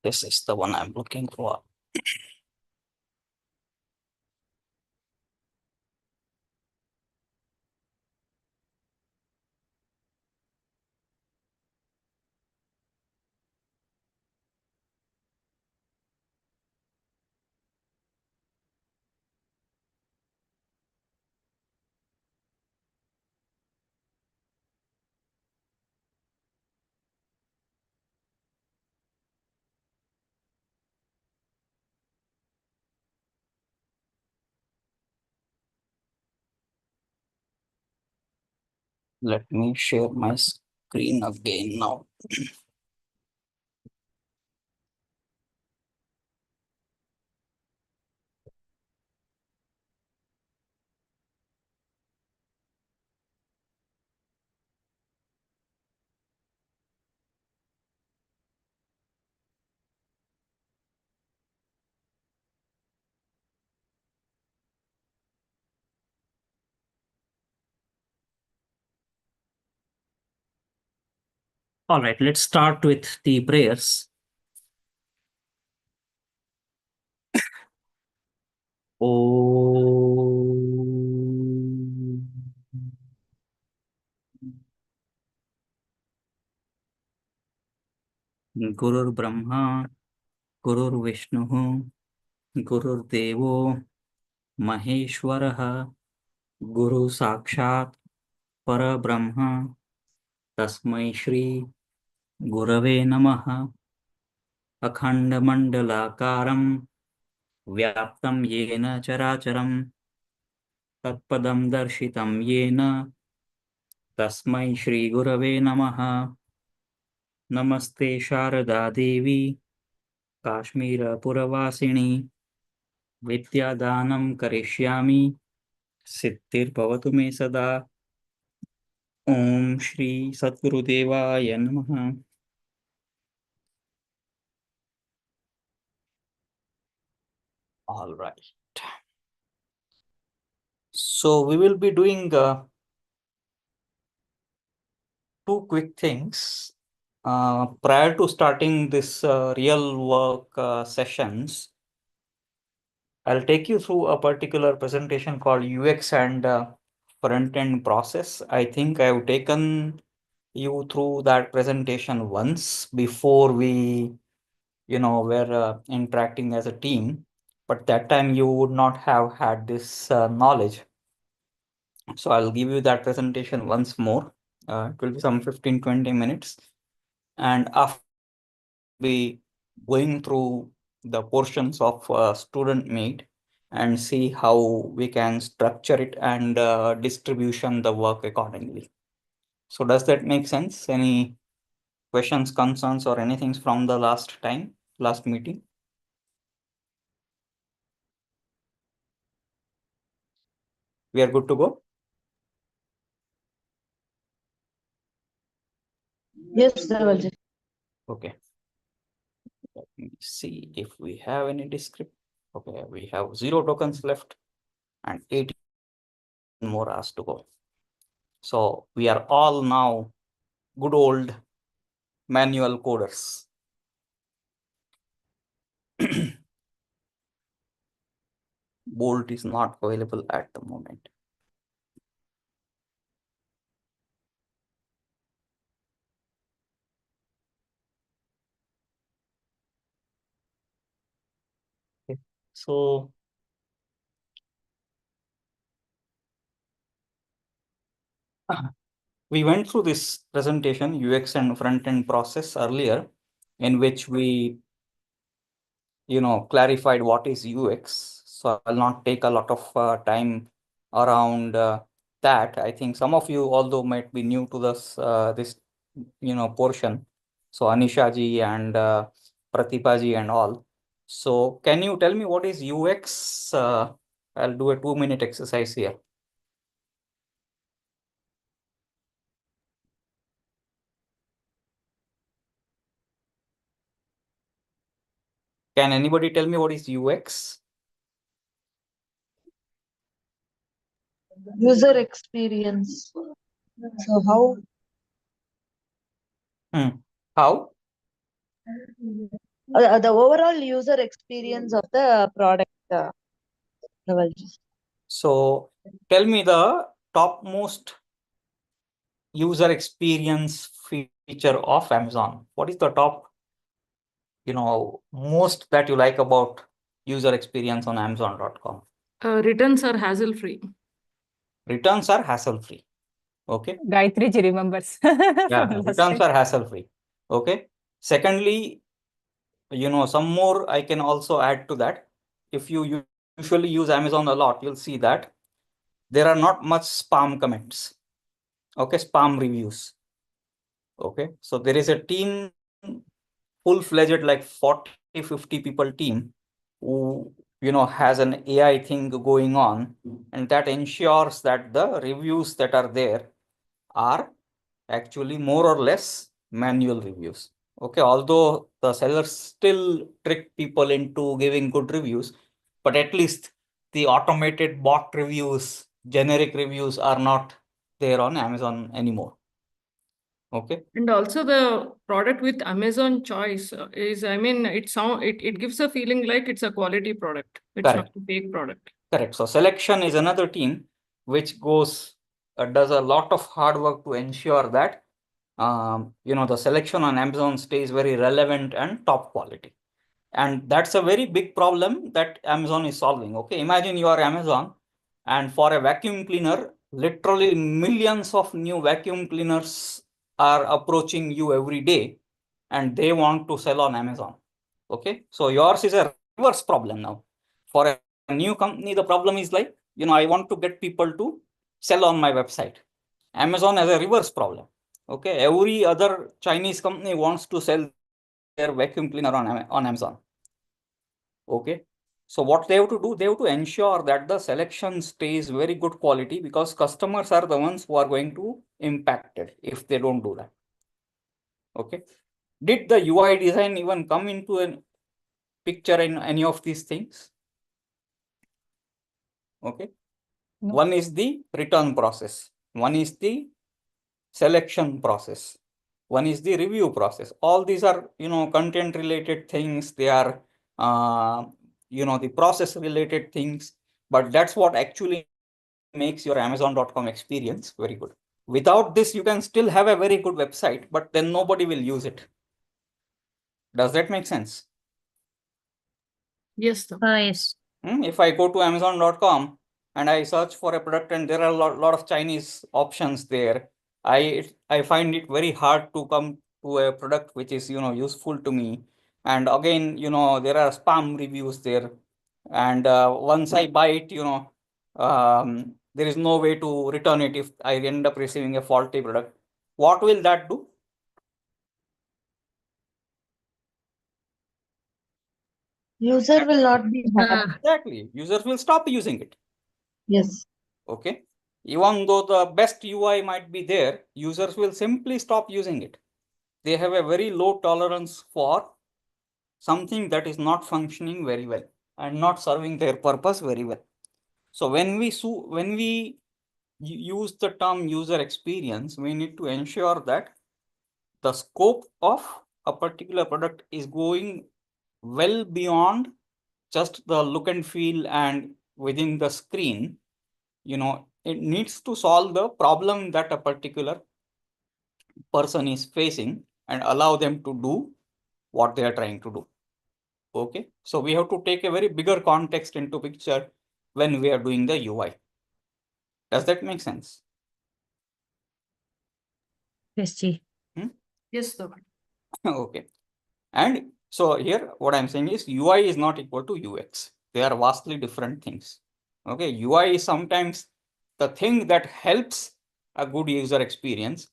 This is the one I'm looking for. Let me share my screen again now. All right, let's start with the prayers. Om Gurur Brahma, Gurur Vishnu, Gurur Devo, Maheshwaraha, Guru Sakshat, Para Brahma, Tasmai Shri, Gurave Namaha, Akhandamandalakaram, Vyaptam Yena Characharam, Tatpadam Darshitam Yena, Tasmai Shri Gurave Namaha. Namaste Sharada Devi, Kashmira Puravasini, Vidyadanam Karishyami, Sittir Bhavatu Me Sada. Om Shri Satgurudevaya Namaha. All right. So we will be doing two quick things. Prior to starting this real work sessions, I'll take you through a particular presentation called UX and front-end process. I think I've taken you through that presentation once before we, were interacting as a team, but that time you would not have had this knowledge. So I'll give you that presentation once more. It will be some 15-20 minutes. And after be going through the portions of student meet and see how we can structure it and distribution the work accordingly. So does that make sense? Any questions, concerns, or anything from the last meeting? We are good to go? Yes, Devalji. Okay. Let me see if we have any description. Okay, we have 0 tokens left and 18 more hours to go. So we are all now good old manual coders. Bolt is not available at the moment. Okay. So we went through this presentation, UX and front-end process earlier, in which we, clarified what is UX. So I'll not take a lot of time around that. I think some of you, although might be new to this portion. So Anisha ji and Pratibha ji and all. So can you tell me what is UX? I'll do a 2-minute exercise here. Can anybody tell me what is UX? User experience. So how? How? The overall user experience of the product, Navalji. So tell me the topmost user experience feature of Amazon. What is the top, most that you like about user experience on Amazon.com? Returns are hassle-free. Returns are hassle-free. Okay. Gayatri ji remembers. Yeah, from last returns time. are hassle-free. Okay. Secondly, some more I can also add to that. If you usually use Amazon a lot, you'll see that there are not much spam comments. Okay, spam reviews. Okay, so there is a team, full-fledged, like 40, 50 people team who, has an AI thing going on, and that ensures that the reviews that are there are actually more or less manual reviews. Okay, although the sellers still trick people into giving good reviews, but at least the automated bot reviews, generic reviews are not there on Amazon anymore. Okay. And also the product with Amazon choice is, it gives a feeling like it's a quality product. It's Correct. not a fake product. Correct. So selection is another team which does a lot of hard work to ensure that the selection on Amazon stays very relevant and top quality. And that's a very big problem that Amazon is solving. Okay, imagine you are Amazon, and for a vacuum cleaner, literally millions of new vacuum cleaners are approaching you every day, and they want to sell on Amazon. Okay, so yours is a reverse problem now. For a new company, the problem is like, I want to get people to sell on my website. Amazon has a reverse problem. Okay, every other Chinese company wants to sell their vacuum cleaner on Amazon. Okay, so what they have to do, they have to ensure that the selection stays very good quality, because customers are the ones who are going to impact it if they don't do that. Okay, did the UI design even come into a picture in any of these things? Okay, No. One is the return process, one is the selection process, one is the review process. All these are, content related things. They are, the process related things, but that's what actually makes your Amazon.com experience very good. Without this, you can still have a very good website, but then nobody will use it. Does that make sense? Yes, sir. Yes. If I go to Amazon.com and I search for a product and there are a lot of Chinese options there, I find it very hard to come to a product which is, useful to me. And again, there are spam reviews there. And once I buy it, there is no way to return it if I end up receiving a faulty product. What will that do? User will not be happy. Exactly. Users will stop using it. Yes. Okay. Even though the best UI might be there, users will simply stop using it. They have a very low tolerance for something that is not functioning very well and not serving their purpose very well. So when we use the term user experience, we need to ensure that the scope of a particular product is going well beyond just the look and feel and within the screen. It needs to solve the problem that a particular person is facing and allow them to do what they are trying to do. Okay, so we have to take a very bigger context into picture when we are doing the UI. Does that make sense? Yes, ji. Yes, sir. Okay, and so here what I'm saying is UI is not equal to UX. They are vastly different things. Okay, UI is sometimes the thing that helps a good user experience,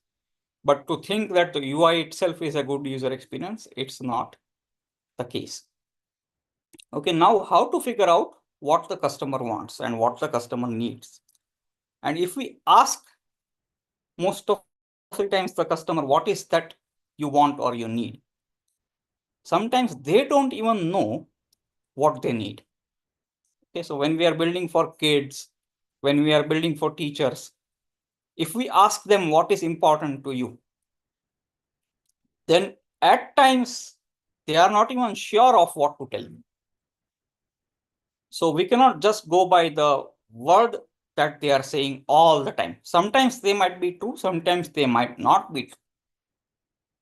but to think that the UI itself is a good user experience, it's not the case. Okay, now how to figure out what the customer wants and what the customer needs. And if we ask most of the times the customer, what is that you want or you need? Sometimes they don't even know what they need. Okay, so when we are building for kids, when we are building for teachers, if we ask them what is important to you, then at times they are not even sure of what to tell me. So we cannot just go by the word that they are saying all the time. Sometimes they might be true, sometimes they might not be true.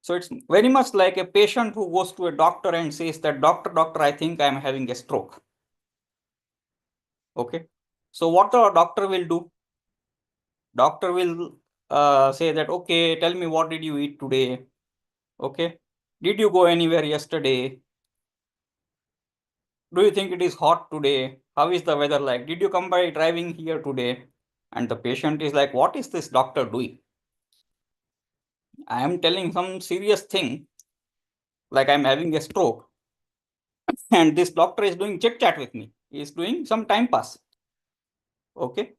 So it's very much like a patient who goes to a doctor and says that, doctor, I think I'm having a stroke. Okay. So what the doctor will do? Doctor will say that, okay, tell me, what did you eat today? Okay. Did you go anywhere yesterday? Do you think it is hot today? How is the weather like? Did you come by driving here today? And the patient is like, what is this doctor doing? I am telling some serious thing, like I'm having a stroke. And this doctor is doing chit chat with me. He is doing some time pass. Okay.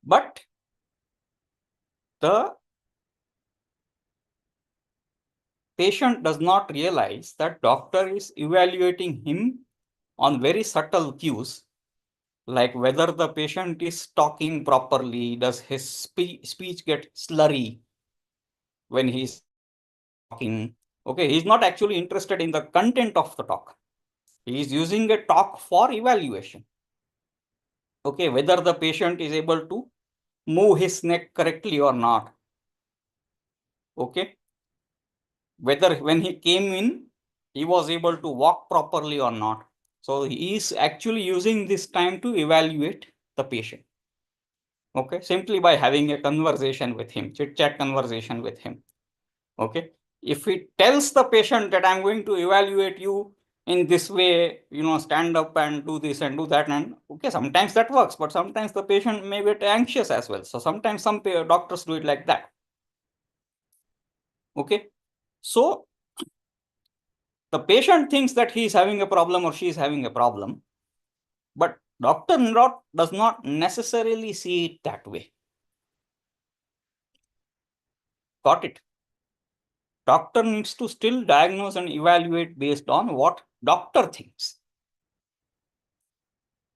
But the patient does not realize that doctor is evaluating him on very subtle cues, like whether the patient is talking properly, does his speech get slurry when he's talking. Okay, he's not actually interested in the content of the talk. He is using a talk for evaluation. Okay, whether the patient is able to move his neck correctly or not. Okay, whether when he came in, he was able to walk properly or not. So he is actually using this time to evaluate the patient. Okay, simply by having a conversation with him, chit chat conversation with him. Okay, if he tells the patient that I'm going to evaluate you in this way, stand up and do this and do that, and okay, sometimes that works, but sometimes the patient may get anxious as well. So sometimes some doctors do it like that. Okay, so the patient thinks that he is having a problem or she is having a problem, but doctor does not necessarily see it that way. Got it? Doctor needs to still diagnose and evaluate based on what doctor thinks.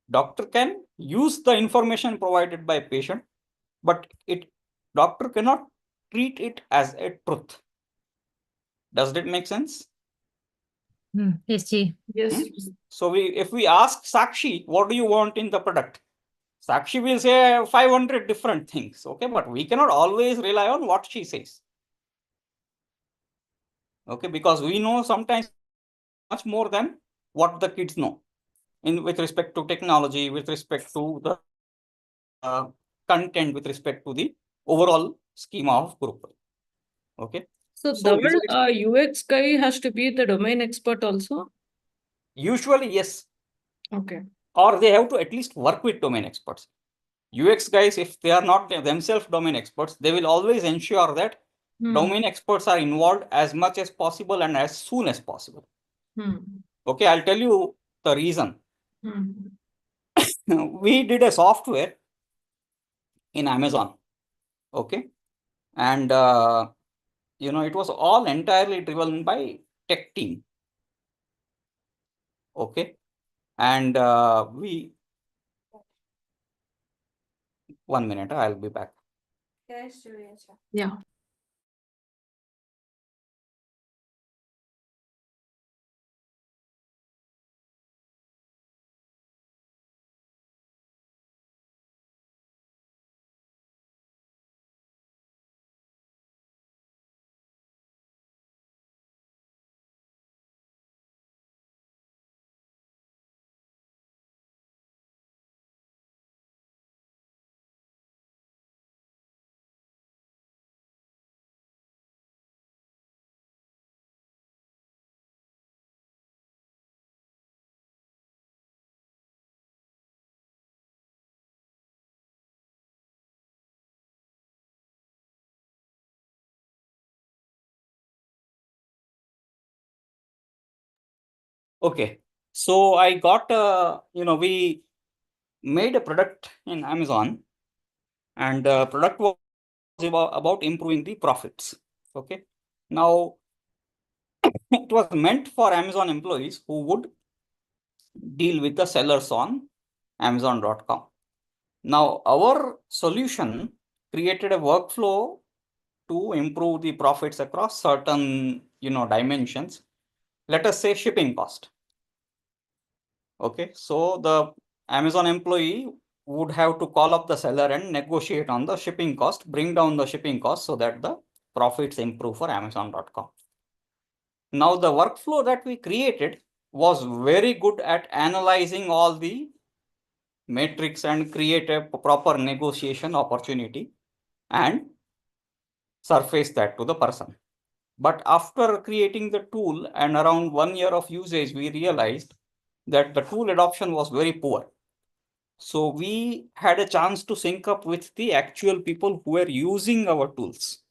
Doctor can use the information provided by patient, but doctor cannot treat it as a truth. Does that make sense? Yes, Ji. Yes. So if we ask Sakshi, what do you want in the product? Sakshi will say 500 different things. Okay, but we cannot always rely on what she says. Okay, because we know sometimes much more than what the kids know with respect to technology, with respect to the content, with respect to the overall schema of Gurukul. Okay. So So Dhaval, UX guy has to be the domain expert also? usually, yes. Okay. Or they have to at least work with domain experts. UX guys, if they are not themselves domain experts, they will always ensure that domain experts are involved as much as possible and as soon as possible. Okay, I'll tell you the reason. We did a software in Amazon. Okay. And, it was all entirely driven by tech team. Okay. And 1 minute, I'll be back. Yeah. Okay. So I got, we made a product in Amazon, and the product was about improving the profits. Okay. Now, it was meant for Amazon employees who would deal with the sellers on Amazon.com. Now, our solution created a workflow to improve the profits across certain, dimensions. let us say shipping cost. Okay, so the Amazon employee would have to call up the seller and negotiate on the shipping cost, bring down the shipping cost so that the profits improve for Amazon.com. Now the workflow that we created was very good at analyzing all the metrics and create a proper negotiation opportunity and surface that to the person. But after creating the tool and around 1 year of usage, we realized that the tool adoption was very poor. So we had a chance to sync up with the actual people who were using our tools.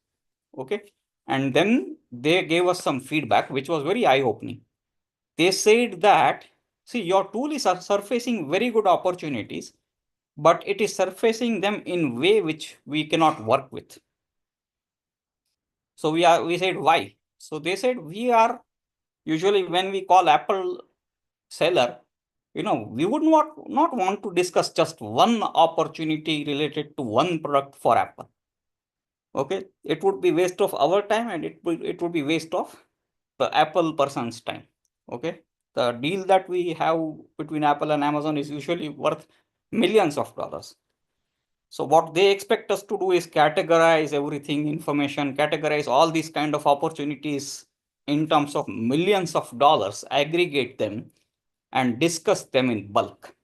Okay. And then they gave us some feedback, which was very eye-opening. They said that, see, your tool is surfacing very good opportunities, but it is surfacing them in way which we cannot work with. So we said, why? So they said, we are usually when we call Apple seller, we would not want to discuss just one opportunity related to one product for Apple. Okay, it would be waste of our time and it would be waste of the Apple person's time. Okay, the deal that we have between Apple and Amazon is usually worth millions of dollars. So what they expect us to do is categorize everything, information, categorize all these kind of opportunities in terms of millions of dollars, aggregate them and discuss them in bulk.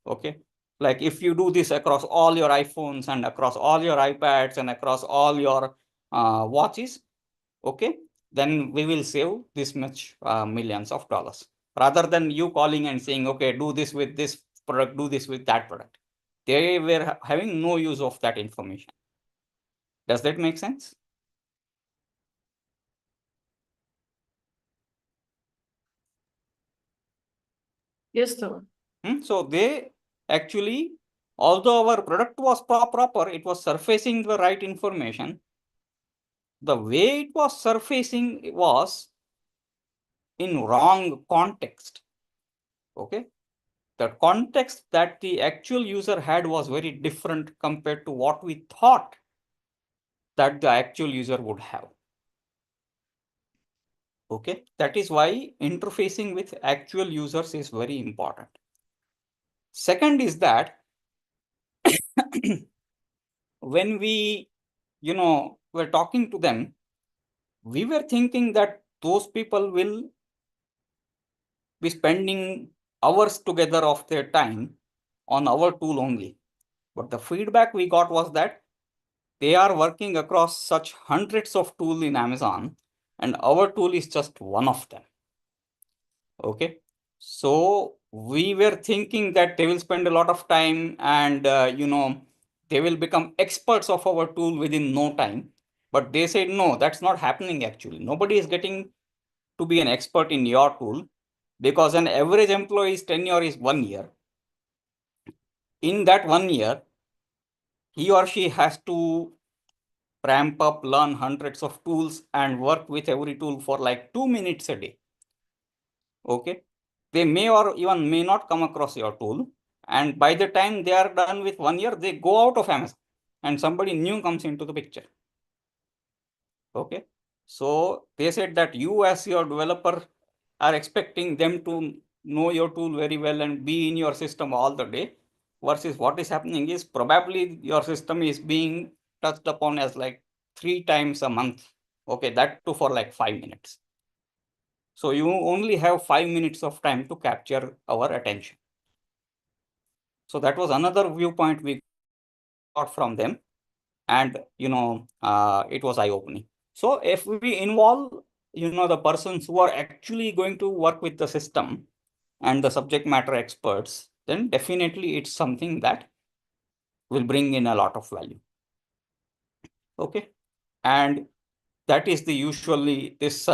Okay, like if you do this across all your iPhones and across all your iPads and across all your watches, okay, then we will save this much millions of dollars, rather than you calling and saying, okay, do this with this product, do this with that product. They were having no use of that information. Does that make sense? Yes, sir. So they actually, although our product was proper, it was surfacing the right information. The way it was surfacing was in wrong context. Okay, the context that the actual user had was very different compared to what we thought that the actual user would have. Okay, that is why interfacing with actual users is very important. Second is that when we, were talking to them, we were thinking that those people will be spending hours together of their time on our tool only. But the feedback we got was that they are working across such hundreds of tools in Amazon, and our tool is just one of them. Okay, so we were thinking that they will spend a lot of time and they will become experts of our tool within no time. But they said, no, that's not happening actually. Nobody is getting to be an expert in your tool, because an average employee's tenure is 1 year. In that 1 year, he or she has to ramp up, learn hundreds of tools and work with every tool for like 2 minutes a day. Okay, they may or even may not come across your tool, and by the time they are done with 1 year, they go out of Amazon and somebody new comes into the picture. Okay, so they said that you as your developer are expecting them to know your tool very well and be in your system all the day, versus what is happening is probably your system is being touched upon as like 3 times a month. Okay, that too for like 5 minutes. So you only have 5 minutes of time to capture our attention. So that was another viewpoint we got from them, and it was eye-opening. So if we involve the persons who are actually going to work with the system and the subject matter experts, then definitely it's something that will bring in a lot of value. Okay, and that is the usually this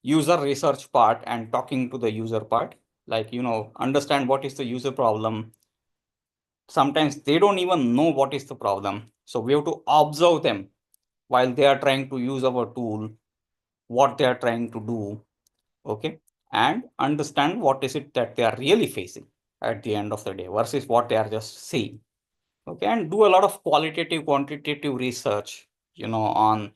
user research part and talking to the user part, like understand what is the user problem. Sometimes they don't even know what is the problem, so we have to observe them while they are trying to use our tool, what they are trying to do. Okay, and understand what is it that they are really facing at the end of the day versus what they are just seeing. Okay, and do a lot of qualitative, quantitative research, on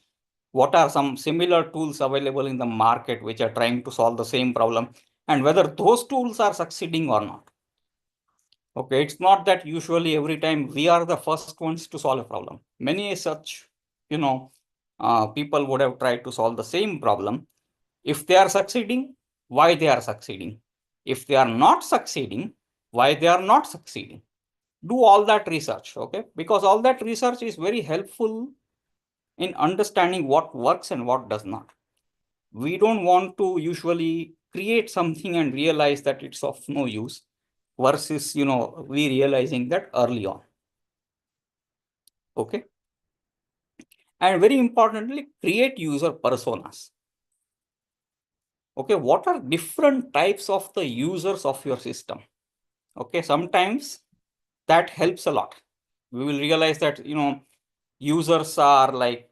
What are some similar tools available in the market which are trying to solve the same problem, and whether those tools are succeeding or not. Okay, it's not that usually every time we are the first ones to solve a problem. Many such, people would have tried to solve the same problem. If they are succeeding, why they are succeeding? If they are not succeeding, why they are not succeeding? Do all that research, okay? Because all that research is very helpful in understanding what works and what does not. We don't want to usually create something and realize that it's of no use versus, we realizing that early on. Okay. And very importantly, create user personas. Okay, what are different types of the users of your system? Okay, sometimes that helps a lot. We will realize that, users are like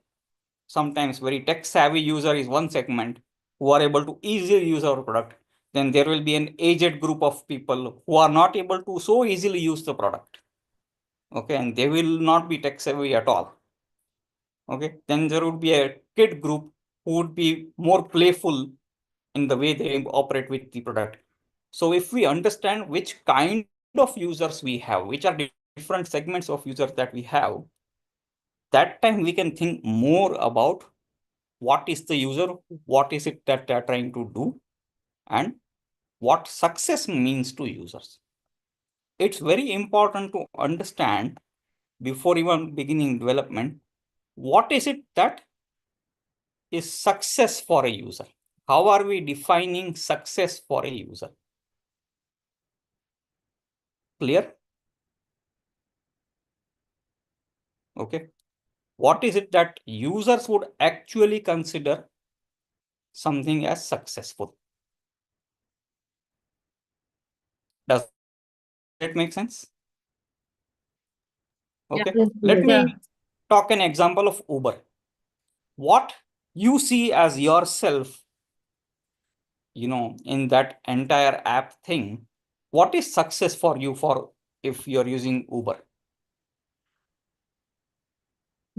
sometimes very tech savvy user is one segment who are able to easily use our product. Then there will be an aged group of people who are not able to so easily use the product. Okay, and they will not be tech savvy at all. Okay, then there would be a kid group who would be more playful in the way they operate with the product. So if we understand which kind of users we have, which are different segments of users that we have, that time we can think more about what is the user, what is it that they are trying to do, and what success means to users. It's very important to understand before even beginning development, what is it that is success for a user? How are we defining success for a user? Clear? Okay. What is it that users would actually consider something as successful? Does that make sense? Okay. Yes, Let yes. me Yeah. talk an example of Uber. What you see as yourself, in that entire app thing, what is success for you for if you're using Uber?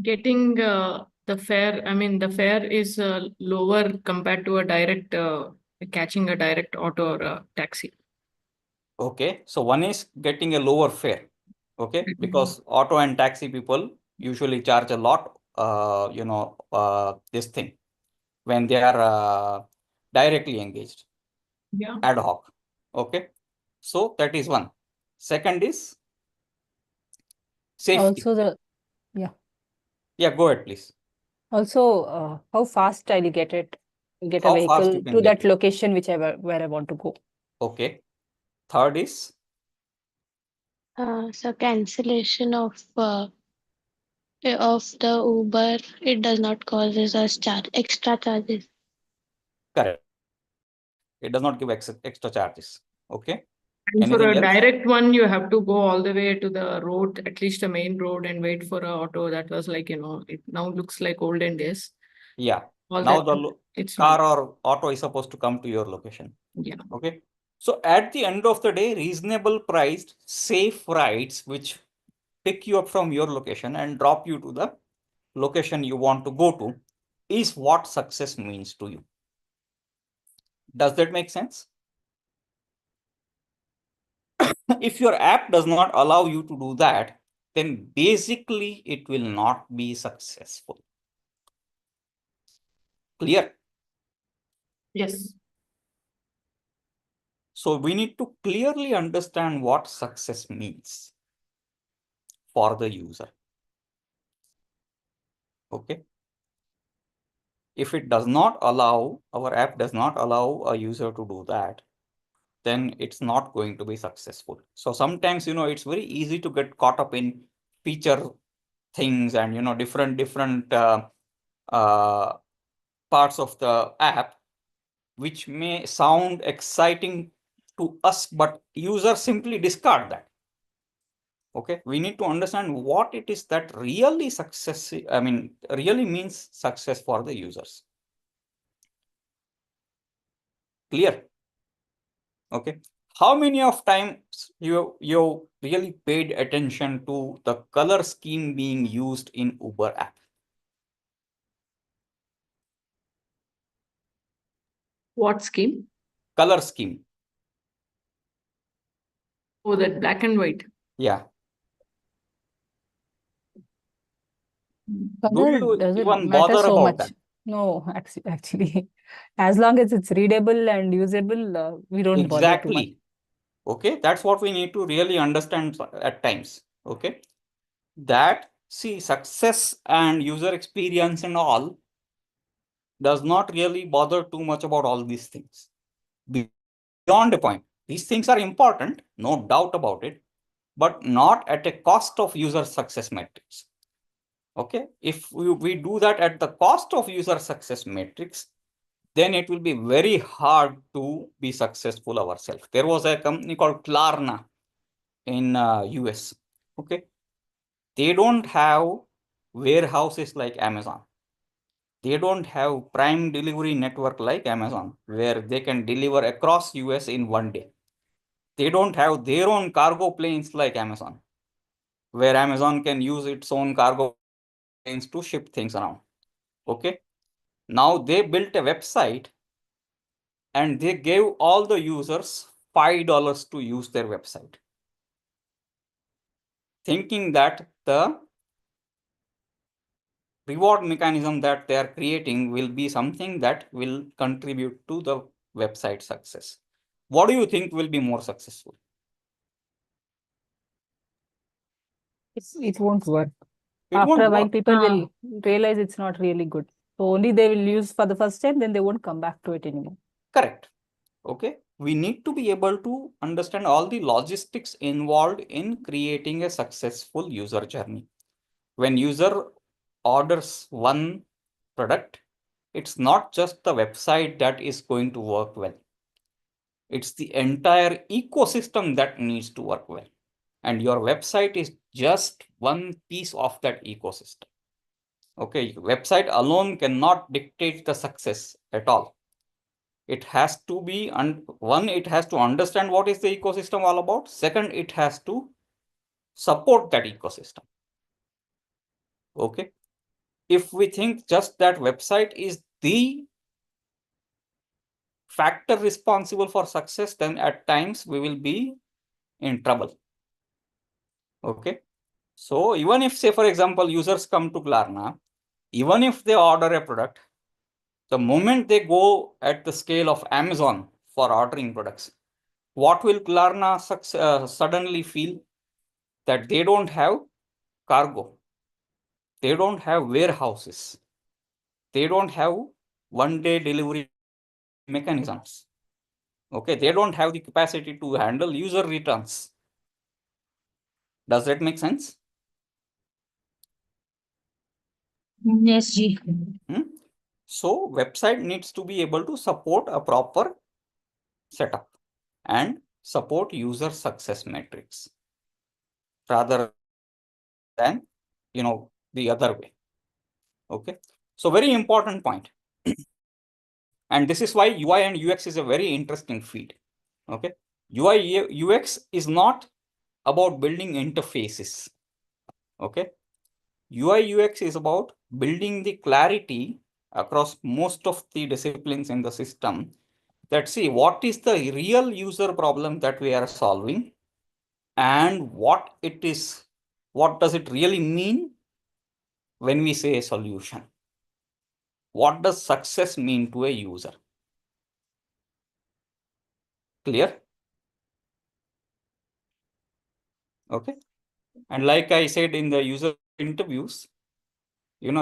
Getting the fare, I mean, the fare is lower compared to a direct catching a direct auto or a taxi. Okay, so one is getting a lower fare. Okay, because auto and taxi people usually charge a lot, this thing when they are directly engaged, Yeah. ad hoc. Okay, so that is one. Second is safety. Also Yeah, go ahead, please. how fast I'll get a How fast you vehicle can to get that it. location where I want to go. Okay, third is So cancellation of the Uber, it does not causes us extra charges. correct. It does not give extra charges. Okay. And for Anything a else? direct one, you have to go all the way to the road, at least the main road, and wait for a auto. That was like, it now looks like olden days. Yeah. All Now that, the it's car not. or auto is supposed to come to your location. Yeah. Okay. So at the end of the day, reasonable priced, safe rides which pick you up from your location and drop you to the location you want to go to is what success means to you. Does that make sense? If your app does not allow you to do that, then basically it will not be successful. Clear? Yes. So we need to clearly understand what success means for the user. Okay. If it does not allow, our app does not allow a user to do that, then it's not going to be successful. So sometimes, it's very easy to get caught up in feature things and, different parts of the app, which may sound exciting to us, but users simply discard that. Okay, we need to understand what it is that really really means success for the users. Clear? Okay. How many of times you really paid attention to the color scheme being used in Uber app? What scheme? Color scheme. Oh, that black and white. Yeah. Do Color you doesn't even matter bother so about much. that? No, actually, as long as it's readable and usable, we don't bother too much. Exactly. Okay, that's what we need to really understand at times. Okay, that see success and user experience and all does not really bother too much about all these things. Beyond a point, these things are important, no doubt about it, but not at a cost of user success metrics. Okay, if we do that at the cost of user success metrics, then it will be very hard to be successful ourselves. There was a company called Klarna in US. Okay, they don't have warehouses like Amazon. They don't have prime delivery network like Amazon, where they can deliver across US in one day. They don't have their own cargo planes like Amazon, where Amazon can use its own cargo planes to ship things around. Okay, now they built a website and they gave all the users $5 to use their website, thinking that the reward mechanism that they are creating will be something that will contribute to the website success. What do you think will be more successful? It won't work. It After won't a while, work. people will realize it's not really good. So only they will use for the first time, then they won't come back to it anymore. Correct. Okay. We need to be able to understand all the logistics involved in creating a successful user journey. When user orders one product, it's not just the website that is going to work well. It's the entire ecosystem that needs to work well. And your website is just one piece of that ecosystem. Okay, website alone cannot dictate the success at all. It has to be, one, it has to understand what is the ecosystem all about. Second, it has to support that ecosystem. Okay, if we think just that website is the factor responsible for success, then at times we will be in trouble. Okay, so even if, say for example, users come to Klarna, even if they order a product, the moment they go at the scale of Amazon for ordering products, what will Klarna suddenly feel? That they don't have cargo, they don't have warehouses, they don't have one-day delivery mechanisms. Okay, they don't have the capacity to handle user returns. Does that make sense? Yes, Ji. So website needs to be able to support a proper setup and support user success metrics rather than, the other way. Okay, so very important point. And this is why UI and UX is a very interesting field. Okay, UI UX is not about building interfaces. Okay, UI UX is about building the clarity across most of the disciplines in the system, that see what is the real user problem that we are solving and what does it really mean when we say a solution. What does success mean to a user? Clear? Okay. And like I said in the user interviews,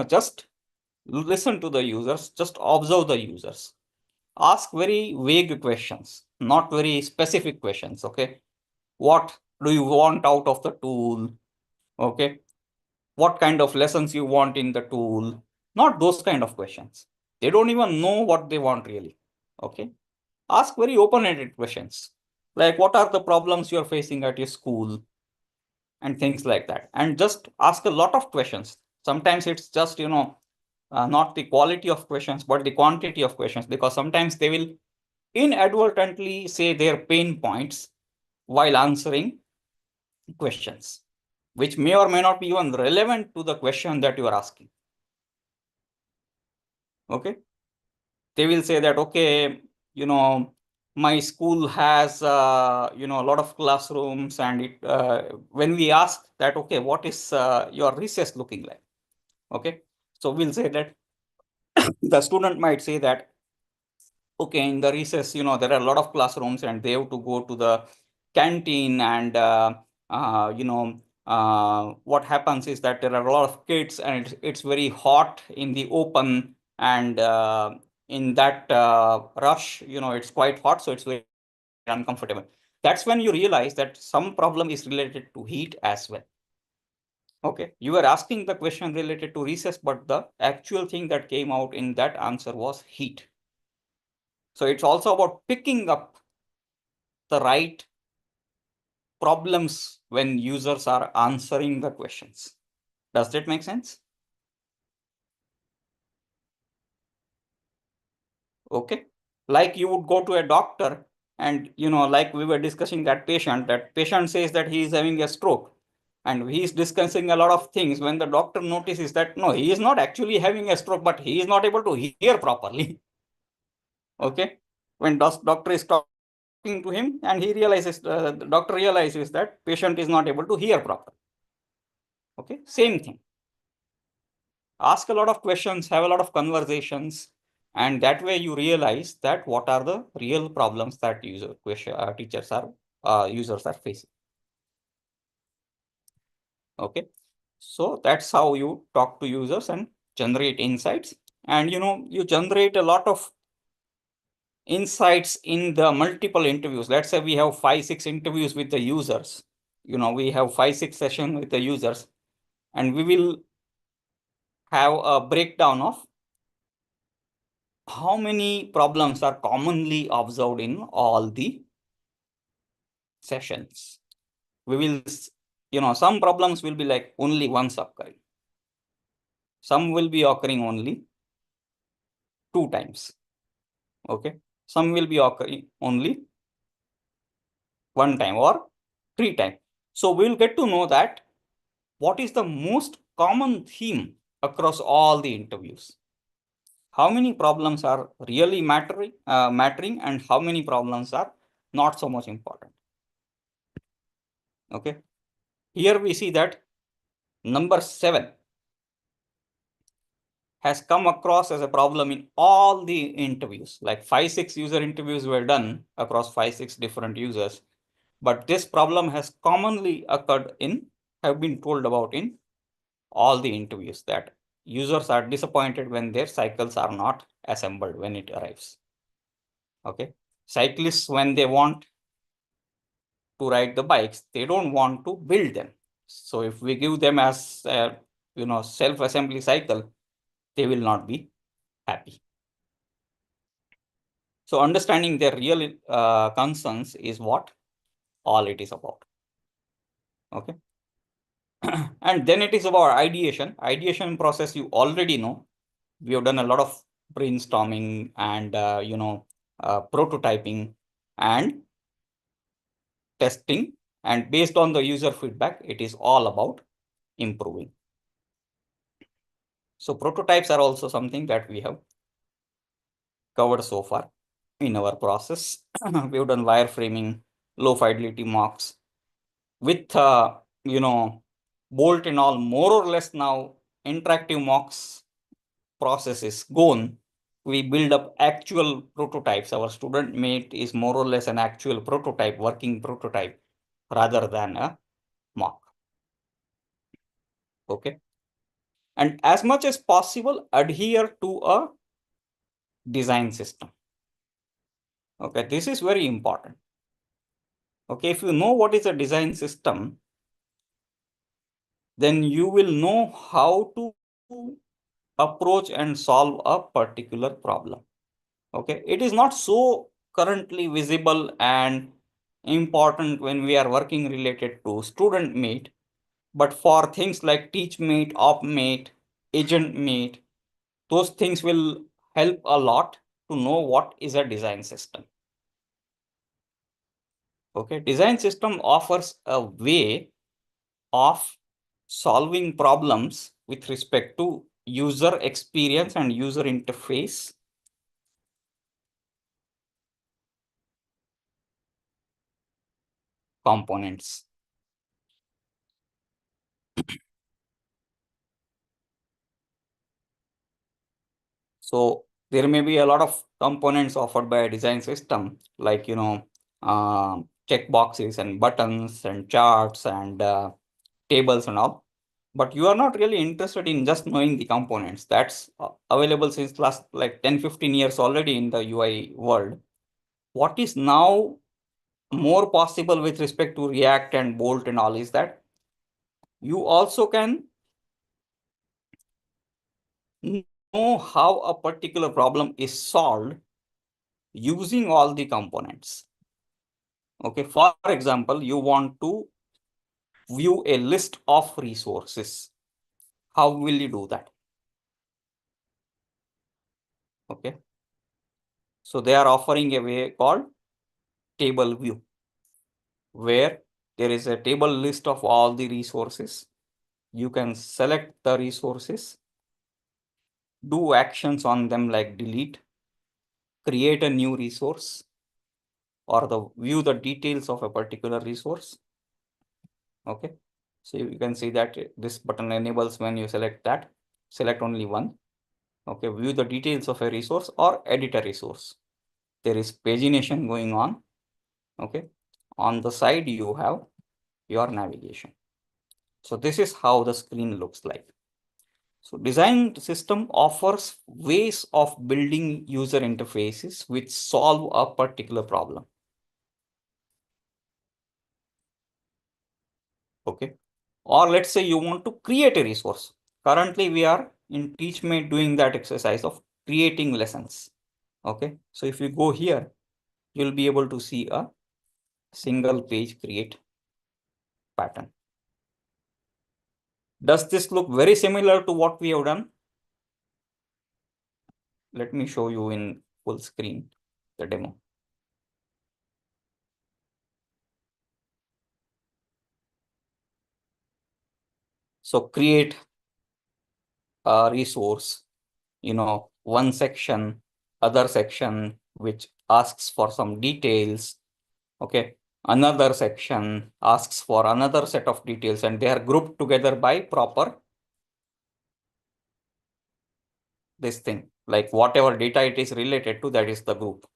just listen to the users, just observe the users. Ask very vague questions, not very specific questions. Okay. What do you want out of the tool? Okay. What kind of lessons you want in the tool? Not those kind of questions. They don't even know what they want really. Okay. Ask very open-ended questions. Like, what are the problems you're facing at your school? And things like that. And just ask a lot of questions. Sometimes it's just, not the quality of questions, but the quantity of questions, because sometimes they will inadvertently say their pain points while answering questions, which may or may not be even relevant to the question that you are asking. Okay. They will say that, okay, my school has, a lot of classrooms, and when we ask that, okay, what is your recess looking like? Okay, so we'll say that the student might say that, okay, in the recess, there are a lot of classrooms and they have to go to the canteen, and what happens is that there are a lot of kids and it's very hot in the open, and in that rush, it's quite hot, so it's very uncomfortable. That's when you realize that some problem is related to heat as well. Okay, you were asking the question related to recess, but the actual thing that came out in that answer was heat. So it's also about picking up the right problems when users are answering the questions. Does that make sense? Okay, like you would go to a doctor and, like we were discussing that patient says that he is having a stroke, and he is discussing a lot of things. When the doctor notices that, no, he is not actually having a stroke, but he is not able to hear properly. Okay, when doctor is talking to him and he realizes, the doctor realizes that patient is not able to hear properly. Okay, same thing. Ask a lot of questions, have a lot of conversations, and that way you realize that what are the real problems that users are facing. Okay, so that's how you talk to users and generate insights. And you generate a lot of insights in the multiple interviews. Let's say we have 5-6 interviews with the users. We have 5-6 sessions with the users, and we will have a breakdown of how many problems are commonly observed in all the sessions. We will, some problems will be like only once occurring. Some will be occurring only 2 times. Okay, some will be occurring only 1 time or 3 times. So we'll get to know that what is the most common theme across all the interviews. How many problems are really mattering, and how many problems are not so much important. Okay, here we see that number 7 has come across as a problem in all the interviews. Like 5-6 user interviews were done across 5-6 different users, but this problem has commonly occurred have been told about in all the interviews, that users are disappointed when their cycles are not assembled when it arrives. Okay, cyclists, when they want to ride the bikes, they don't want to build them. So if we give them as self-assembly cycle, they will not be happy. So understanding their real concerns is what all it is about. Okay. And then it is about ideation. Ideation process you already know. We have done a lot of brainstorming and prototyping and testing, and based on the user feedback, it is all about improving. So prototypes are also something that we have covered so far in our process. We have done wireframing, low fidelity mocks with Bolt and all, more or less now interactive mocks process is gone. We build up actual prototypes. Our student mate is more or less an actual prototype, working prototype, rather than a mock. Okay. And as much as possible, adhere to a design system. Okay, this is very important. Okay, if you know what is a design system, then you will know how to approach and solve a particular problem. Okay, it is not so currently visible and important when we are working related to student mate, but for things like teachmate, opmate, agent mate, those things will help a lot to know what is a design system. Okay, design system offers a way of solving problems with respect to user experience and user interface components. So there may be a lot of components offered by a design system, like, checkboxes and buttons and charts and tables and all. But you are not really interested in just knowing the components. That's available since last like 10-15 years already in the UI world. What is now more possible with respect to React and Bolt and all is that you also can know how a particular problem is solved using all the components. Okay, for example, you want to view a list of resources. How will you do that? Okay, so they are offering a way called table view, where there is a table list of all the resources. You can select the resources, do actions on them like delete, create a new resource, or view the details of a particular resource. Okay, so you can see that this button enables when you select that, select only one. Okay, view the details of a resource or edit a resource. There is pagination going on. Okay, on the side you have your navigation. So this is how the screen looks like. So design system offers ways of building user interfaces which solve a particular problem. Okay, or let's say you want to create a resource. Currently we are in TeachMate doing that exercise of creating lessons. Okay, so if you go here, you'll be able to see a single page create pattern. Does this look very similar to what we have done? Let me show you in full screen the demo. So create a resource, one section, other section, which asks for some details. Okay, another section asks for another set of details, and they are grouped together by proper this thing, like whatever data it is related to, that is the group.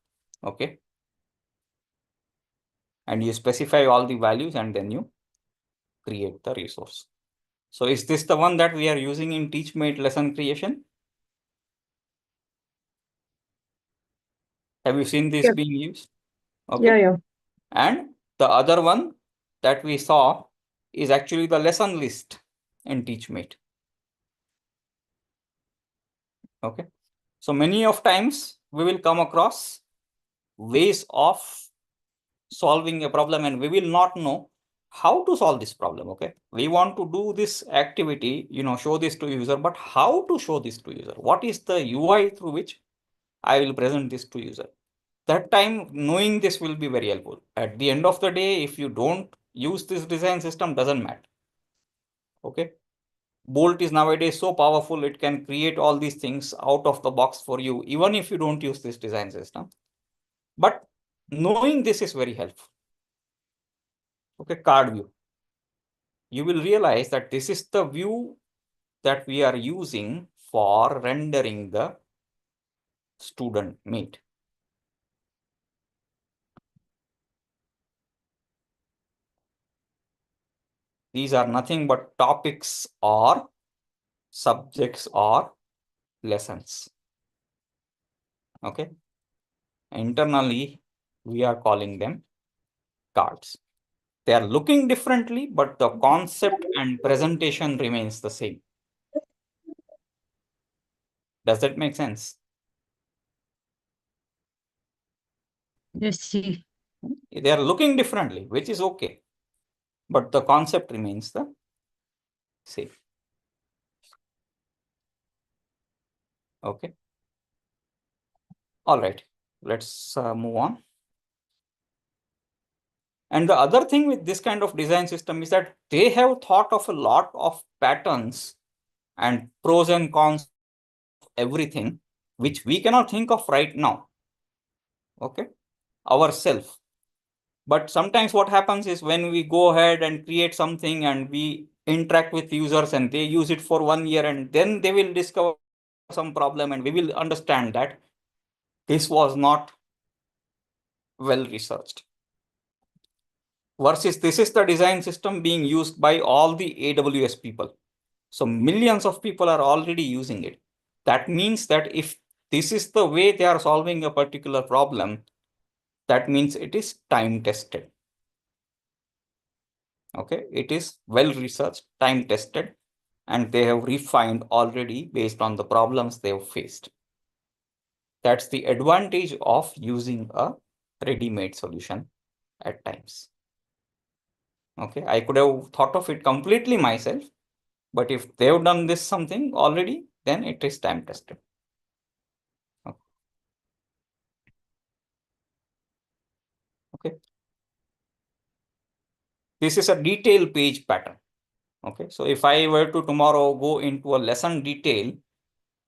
Okay, and you specify all the values and then you create the resource. So is this the one that we are using in TeachMate lesson creation? Have you seen this Yeah. being used? Okay. Yeah. And the other one that we saw is actually the lesson list in TeachMate. Okay. So many of times we will come across ways of solving a problem and we will not know how to solve this problem. Okay, we want to do this activity, show this to user, but how to show this to user? What is the UI through which I will present this to user? That time knowing this will be very helpful. At the end of the day, if you don't use this design system, doesn't matter. Okay, Bolt is nowadays so powerful, it can create all these things out of the box for you, even if you don't use this design system. But knowing this is very helpful. Okay, card view. You will realize that this is the view that we are using for rendering the student meet. These are nothing but topics or subjects or lessons. Okay. Internally, we are calling them cards. They are looking differently, but the concept and presentation remains the same. Does that make sense? Yes, see. They are looking differently, which is okay, but the concept remains the same. Okay. All right, let's move on. And the other thing with this kind of design system is that they have thought of a lot of patterns and pros and cons of everything, which we cannot think of right now. Okay, ourselves. But sometimes what happens is when we go ahead and create something and we interact with users and they use it for 1 year and then they will discover some problem and we will understand that this was not well researched. Versus this is the design system being used by all the AWS people. So millions of people are already using it. That means that if this is the way they are solving a particular problem, that means it is time tested. Okay, it is well researched, time tested, and they have refined already based on the problems they have faced. That's the advantage of using a ready-made solution at times. Okay, I could have thought of it completely myself, but if they've done this something already, then it is time tested. Okay. This is a detail page pattern. Okay, so if I were to tomorrow go into a lesson detail,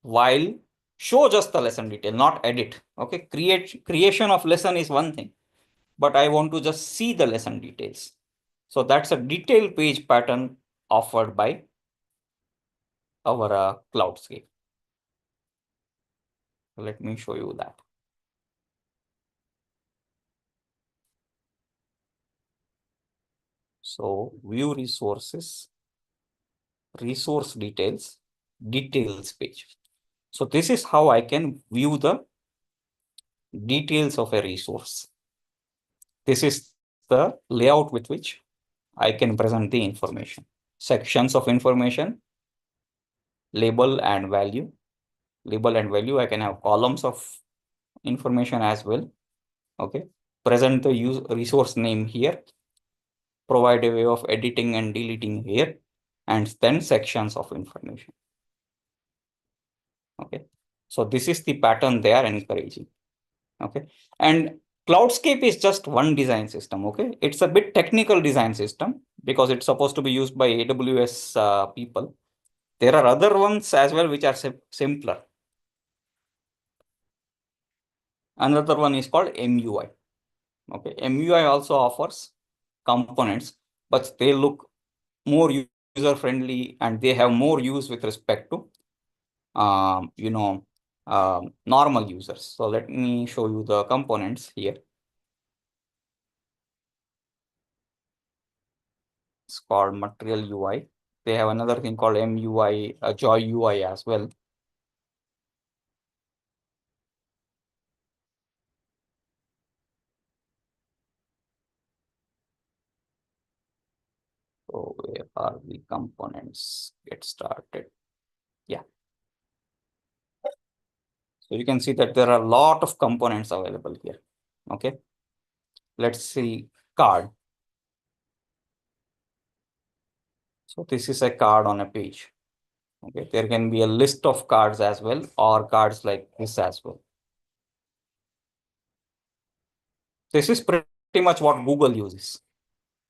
while show just the lesson detail, not edit. Okay, creation of lesson is one thing, but I want to just see the lesson details. So that's a detail page pattern offered by our Cloudscape. Let me show you that. So view resources, resource details, details page. So this is how I can view the details of a resource. This is the layout with which I can present the information. Sections of information, label and value. Label and value, I can have columns of information as well. Okay, present the resource name here, provide a way of editing and deleting here, and then sections of information. Okay, so this is the pattern they are encouraging. Okay, and Cloudscape is just one design system. Okay, it's a bit technical design system because it's supposed to be used by AWS people. There are other ones as well which are simpler. Another one is called MUI. Okay, MUI also offers components, but they look more user friendly and they have more use with respect to normal users. So let me show you the components here. It's called Material UI. They have another thing called MUI, Joy UI as well. So where are the components? Get started. Yeah. So you can see that there are a lot of components available here. Okay. Let's see card. So this is a card on a page. Okay. There can be a list of cards as well, or cards like this as well. This is pretty much what Google uses.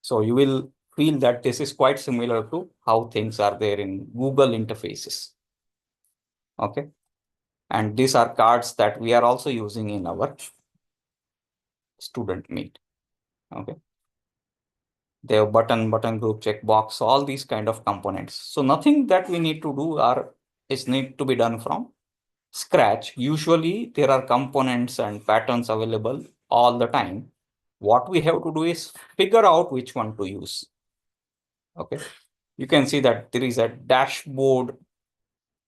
So you will feel that this is quite similar to how things are there in Google interfaces. Okay. And these are cards that we are also using in our student meet. Okay. They have button group, checkbox, all these kind of components. So nothing that we need to do is need to be done from scratch. Usually there are components and patterns available all the time. What we have to do is figure out which one to use. Okay. You can see that there is a dashboard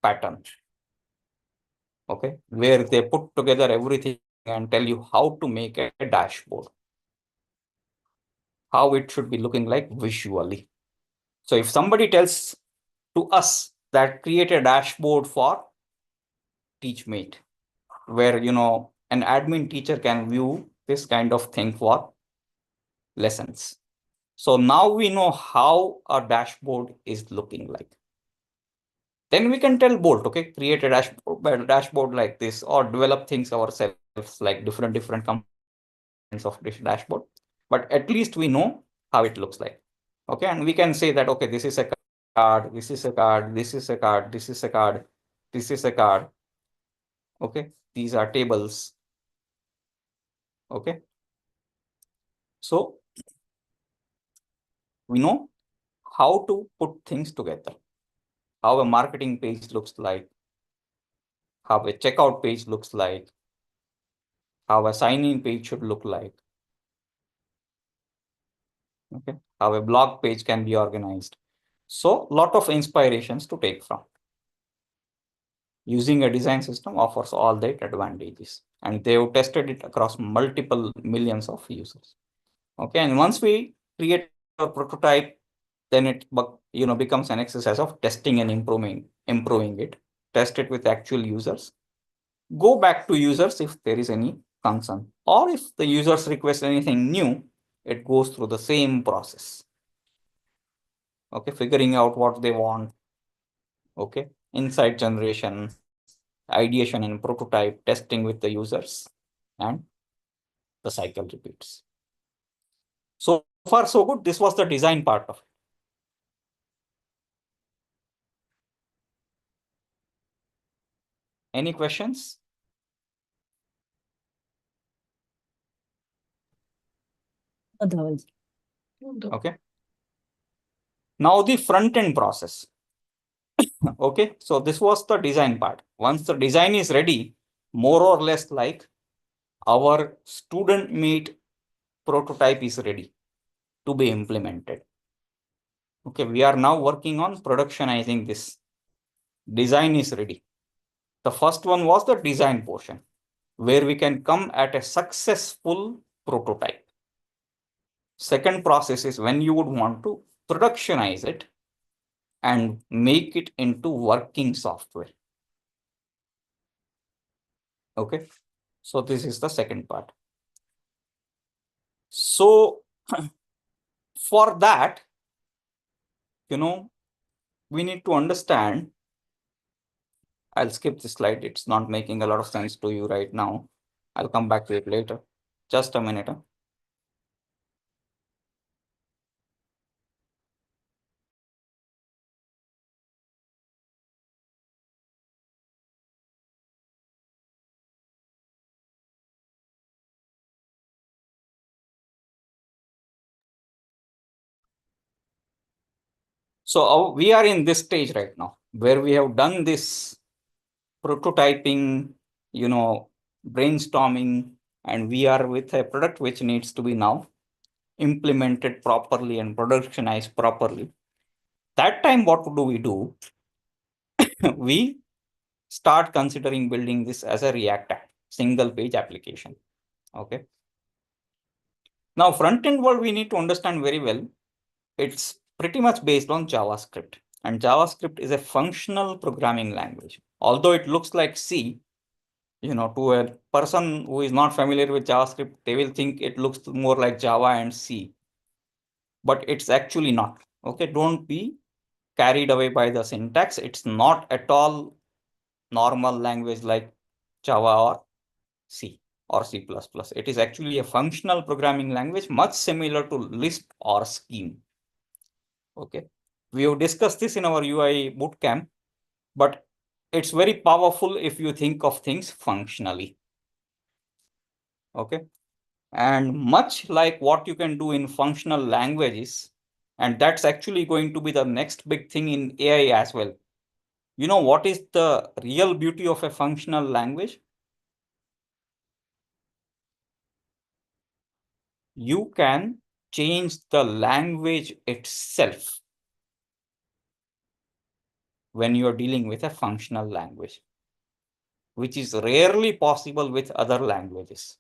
pattern. Okay. Where they put together everything and tell you how to make a dashboard. How it should be looking like visually. So if somebody tells to us that create a dashboard for TeachMate, where an admin teacher can view this kind of thing for lessons. So now we know how a dashboard is looking like. Then we can tell Bolt, okay, create a dashboard like this, or develop things ourselves like different components of this dashboard. But at least we know how it looks like. Okay, and we can say that, okay, this is a card, this is a card, this is a card, this is a card, this is a card. Okay, these are tables. Okay, So we know how to put things together, how a marketing page looks like, how a checkout page looks like, how a sign-in page should look like. Okay, how a blog page can be organized. So lot of inspirations to take from. Using a design system offers all that advantages, and they have tested it across multiple millions of users. Okay, and once we create a prototype, then it becomes an exercise of testing and improving it. Test it with actual users. Go back to users if there is any concern, or if the users request anything new, it goes through the same process. Okay, figuring out what they want. Okay, insight generation, ideation and prototype, testing with the users, and the cycle repeats. So far, so good. This was the design part of it. Any questions? Otherwise, Okay. Now the front end process. Okay, so this was the design part. Once the design is ready, more or less like our student made prototype is ready to be implemented. Okay, we are now working on productionizing this. Design is ready. The first one was the design portion, where we can come at a successful prototype. Second process is when you would want to productionize it and make it into working software. Okay, so this is the second part. So for that, we need to understand. I'll skip this slide. It's not making a lot of sense to you right now. I'll come back to it later. Just a minute. So we are in this stage right now where we have done this prototyping, brainstorming, and we are with a product which needs to be now implemented properly and productionized properly. That time, what do we do? We start considering building this as a React app, single page application. Okay. Now, front end world, we need to understand very well. It's pretty much based on JavaScript, and JavaScript is a functional programming language. Although it looks like C, to a person who is not familiar with JavaScript, they will think it looks more like Java and C, but it's actually not. Okay, don't be carried away by the syntax. It's not at all normal language like Java or C or C++. It is actually a functional programming language, much similar to Lisp or Scheme. Okay, we have discussed this in our UI bootcamp, but it's very powerful if you think of things functionally. Okay, and much like what you can do in functional languages, and that's actually going to be the next big thing in AI as well. What is the real beauty of a functional language? You can change the language itself when you are dealing with a functional language, which is rarely possible with other languages.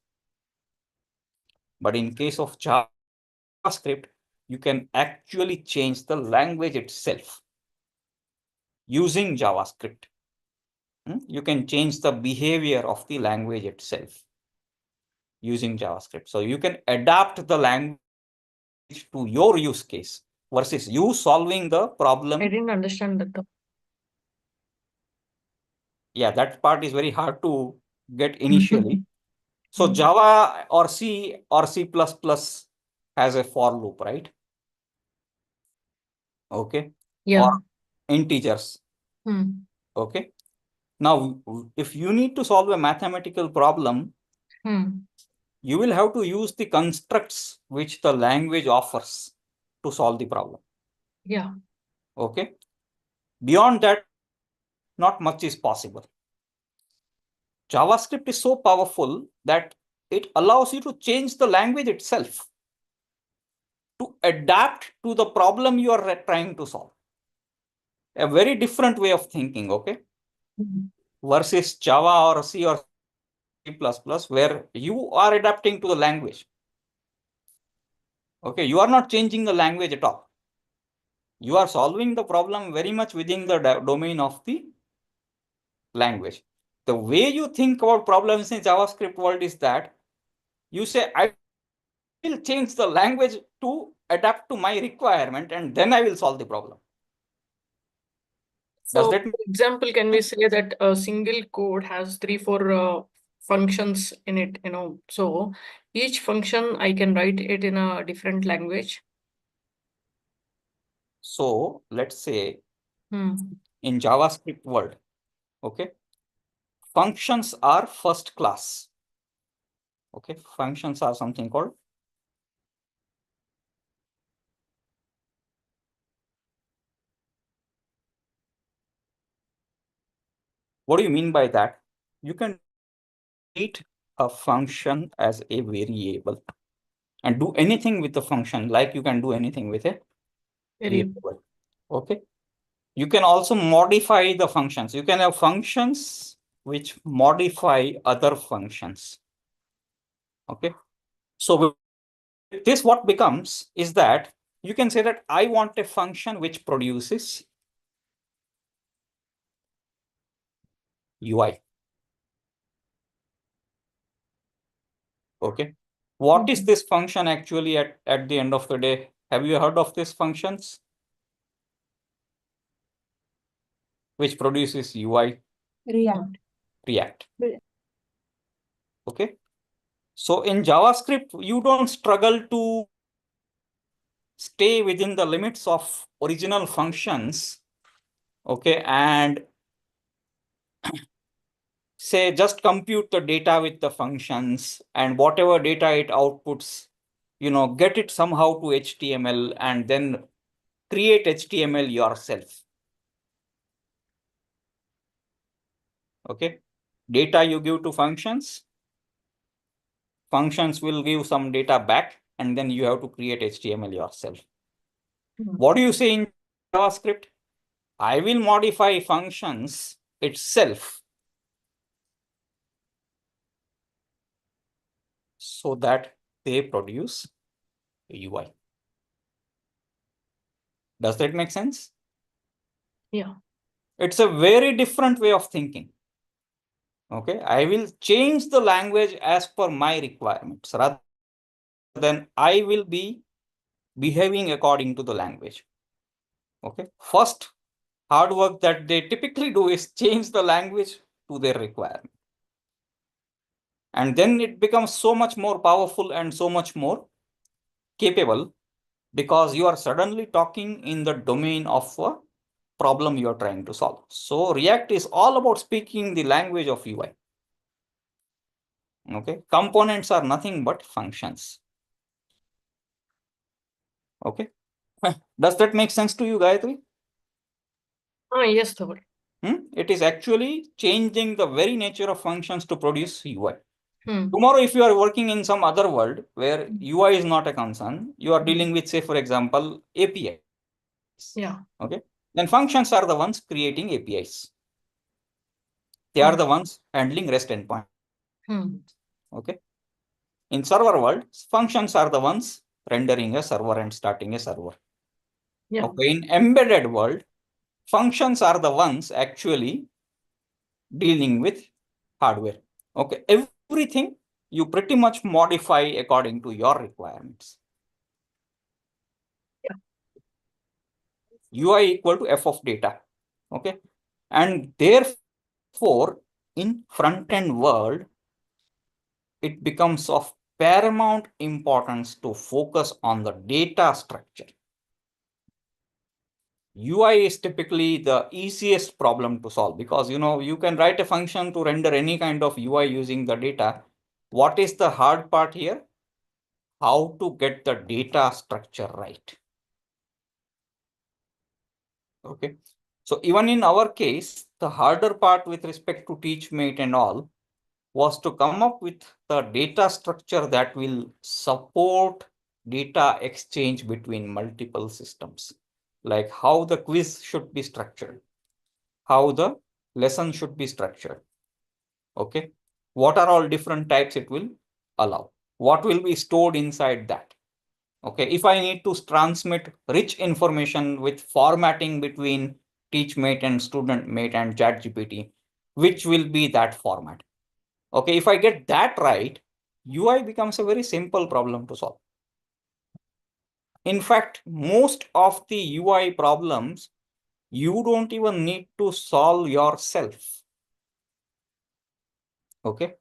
But in case of JavaScript, you can actually change the language itself using JavaScript. You can change the behavior of the language itself using JavaScript. So you can adapt the language to your use case versus you solving the problem. I didn't understand that. Yeah, that part is very hard to get initially. So Java or C or C++ has a for loop, right? Okay. Yeah. Or integers. Okay. Now, if you need to solve a mathematical problem, you will have to use the constructs which the language offers to solve the problem. Yeah. Okay. Beyond that, not much is possible. JavaScript is so powerful that it allows you to change the language itself to adapt to the problem you are trying to solve. A very different way of thinking, okay? Versus Java or C or C++, where you are adapting to the language. Okay, you are not changing the language at all. You are solving the problem very much within the domain of the language. The way you think about problems in JavaScript world is that you say, I will change the language to adapt to my requirement, and then I will solve the problem. So, that for example, can we say that a single code has 3-4 functions in it, so each function I can write it in a different language? So let's say Hmm. in JavaScript world, okay, functions are first class. Okay, functions are something called what do you mean by that? You can treat a function as a variable and do anything with the function like you can do anything with a variable. Okay. You can also modify the functions. You can have functions which modify other functions. Okay. So with this, what becomes is that you can say that I want a function which produces UI. Okay. What is this function actually at the end of the day? Have you heard of these functions? Which produces UI? React. React. Re- Okay. So in JavaScript, you don't struggle to stay within the limits of original functions. Okay. And say just compute the data with the functions, and whatever data it outputs, get it somehow to HTML and then create HTML yourself. Okay. Data you give to functions. Functions will give some data back, and then you have to create HTML yourself. What do you say in JavaScript? I will modify functions itself so that they produce UI. Does that make sense? Yeah. It's a very different way of thinking. Okay, I will change the language as per my requirements rather than I will be behaving according to the language. Okay, first hard work that they typically do is change the language to their requirement. And then it becomes so much more powerful and so much more capable because you are suddenly talking in the domain of a problem you are trying to solve. So React is all about speaking the language of UI. Okay, components are nothing but functions. Okay, does that make sense to you, Gayatri? Yes, Dhaval. It is actually changing the very nature of functions to produce UI. Hmm. Tomorrow, if you are working in some other world where UI is not a concern, you are dealing with, say, for example, API. Yeah. Okay, then functions are the ones creating APIs. They are the ones handling REST endpoint. Okay. In server world, functions are the ones rendering a server and starting a server. Yeah. Okay. In embedded world, functions are the ones actually dealing with hardware. Okay. Everything you pretty much modify according to your requirements. Yeah. UI equal to F of data. Okay. And therefore, in front-end world, it becomes of paramount importance to focus on the data structure. UI is typically the easiest problem to solve because you can write a function to render any kind of UI using the data. What is the hard part here? How to get the data structure right. Okay. So even in our case, the harder part with respect to TeachMate and all was to come up with the data structure that will support data exchange between multiple systems, like how the quiz should be structured, how the lesson should be structured. Okay. What are all different types it will allow? What will be stored inside that? Okay. If I need to transmit rich information with formatting between TeachMate and StudentMate and ChatGPT, which will be that format? Okay, if I get that right, UI becomes a very simple problem to solve. In fact, most of the UI problems, you don't even need to solve yourself. Okay,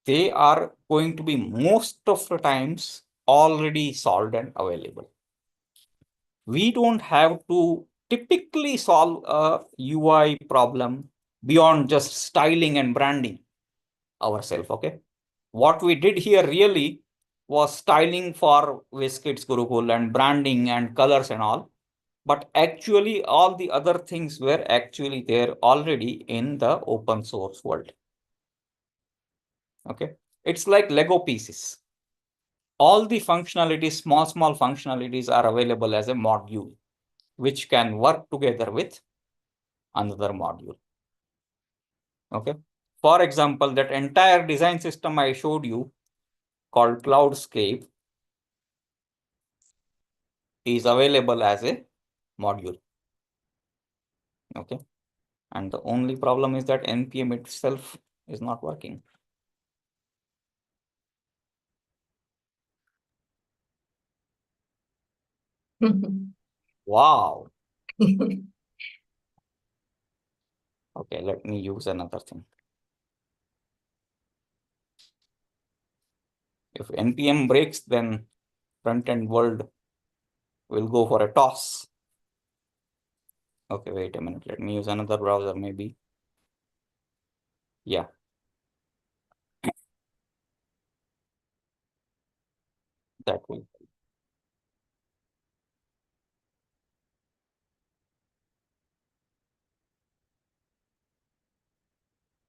they are going to be most of the times already solved and available. We don't have to typically solve a UI problem beyond just styling and branding ourselves. Okay, what we did here really was styling for WizKids Gurukul and branding and colors and all. But actually, all the other things were actually there already in the open source world. Okay, it's like Lego pieces. All the functionalities, small functionalities are available as a module, which can work together with another module. Okay, for example, that entire design system I showed you called Cloudscape is available as a module. Okay, and the only problem is that NPM itself is not working. Wow. Okay, let me use another thing. If NPM breaks, then front-end world will go for a toss. Okay, wait a minute. Let me use another browser, maybe. Yeah. That will.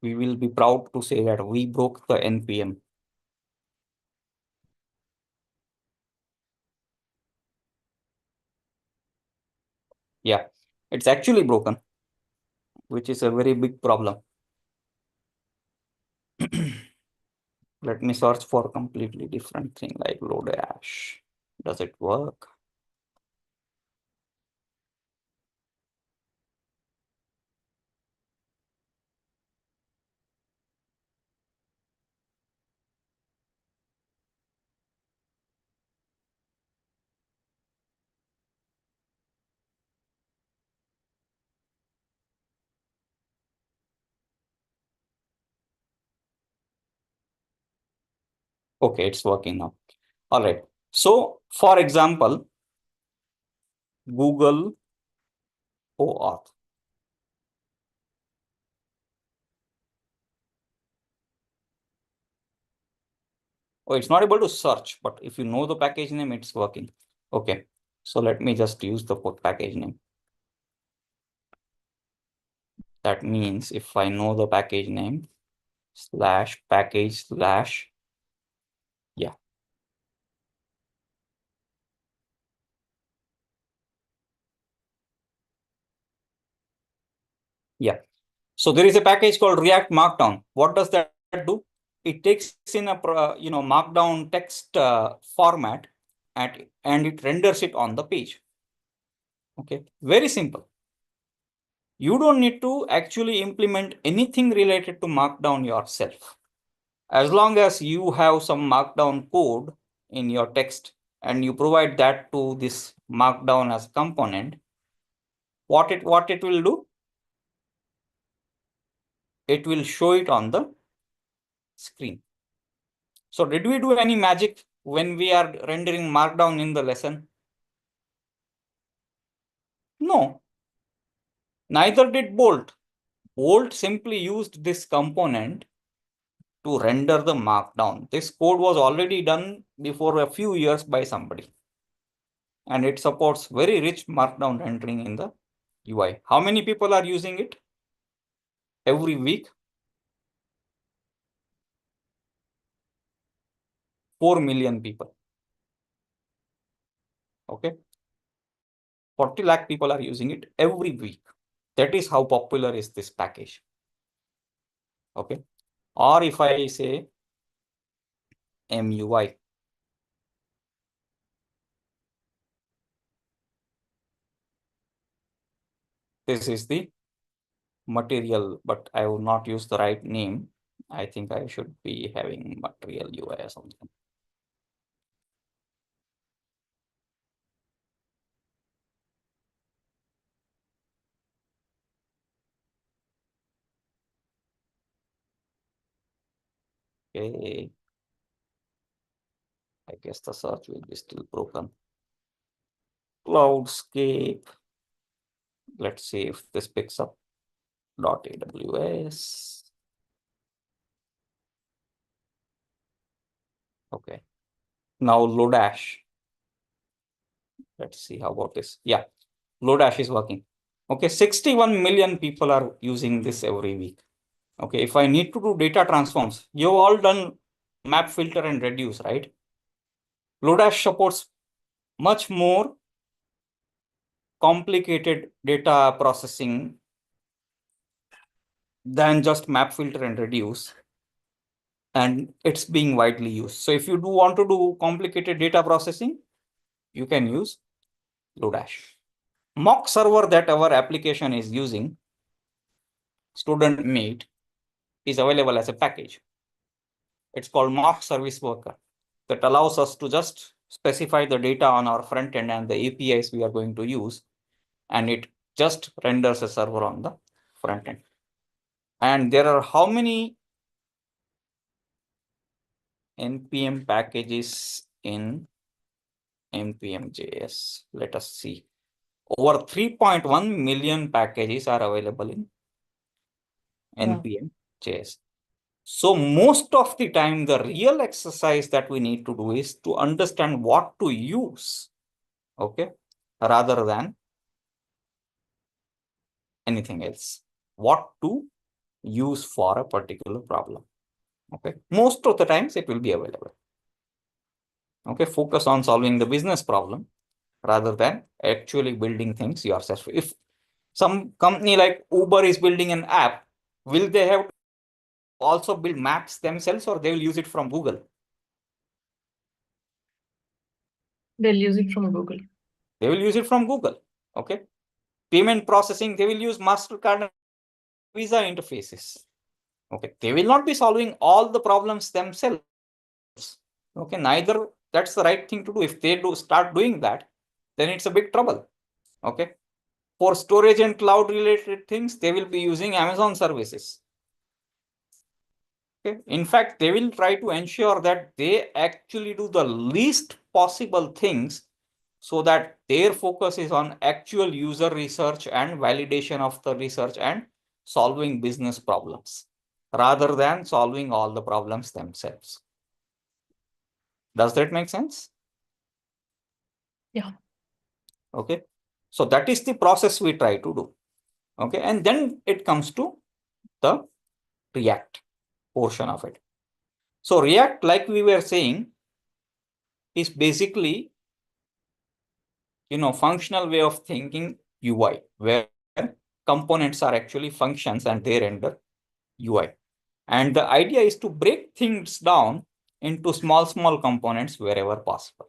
We will be proud to say that we broke the NPM. Yeah, it's actually broken, which is a very big problem. Let me search for a completely different thing like Lodash. Does it work? Okay, it's working now. All right. So, for example, Google OAuth. Oh, it's not able to search, but if you know the package name, it's working. Okay. So let me just use the package name. That means if I know the package name / package / yeah. Yeah. So there is a package called React Markdown. What does that do? It takes in a Markdown text format and it renders it on the page. Okay, very simple. You don't need to actually implement anything related to Markdown yourself. As long as you have some Markdown code in your text and you provide that to this Markdown as a component, what it will do? It will show it on the screen. So did we do any magic when we are rendering Markdown in the lesson? No. Neither did Bolt. Bolt simply used this component to render the markdown. This code was already done before a few years by somebody. And it supports very rich markdown rendering in the UI. How many people are using it every week? 4 million people. Okay. 40 lakh people are using it every week. That is how popular is this package. Okay. Or if I say MUI, this is the material, but I will not use the right name. I think I should be having material UI or something. Okay. I guess the search will be still broken. Cloudscape. Let's see if this picks up. .aws. Okay. Now Lodash. Let's see how about this. Yeah, Lodash is working. Okay, 61 million people are using this every week. Okay, if I need to do data transforms, you've all done map, filter, and reduce, right? Lodash supports much more complicated data processing than just map, filter, and reduce. And it's being widely used. So if you do want to do complicated data processing, you can use Lodash. Mock server that our application is using, student made, is available as a package. It's called mock service worker that allows us to just specify the data on our front end and the APIs we are going to use, and it just renders a server on the front end. And there are how many NPM packages in NPM.js? Let us see. Over 3.1 million packages are available in NPM.js. So most of the time, the real exercise that we need to do is to understand what to use, okay, rather than anything else. What to use for a particular problem, okay? Most of the times it will be available. Okay, focus on solving the business problem rather than actually building things yourself. If some company like Uber is building an app, will they have to also build maps themselves, or they will use it from Google? They'll use it from Google. They will use it from Google. Okay. Payment processing, they will use MasterCard and Visa interfaces. Okay. They will not be solving all the problems themselves. Okay. Neither that's the right thing to do. If they do start doing that, then it's a big trouble. Okay. For storage and cloud related things, they will be using Amazon services. Okay. In fact, they will try to ensure that they actually do the least possible things so that their focus is on actual user research and validation of the research and solving business problems rather than solving all the problems themselves. Does that make sense? Yeah. Okay. So that is the process we try to do. Okay. And then it comes to the React portion of it. So React, like we were saying, is basically, functional way of thinking UI, where components are actually functions and they render UI. And the idea is to break things down into small components wherever possible.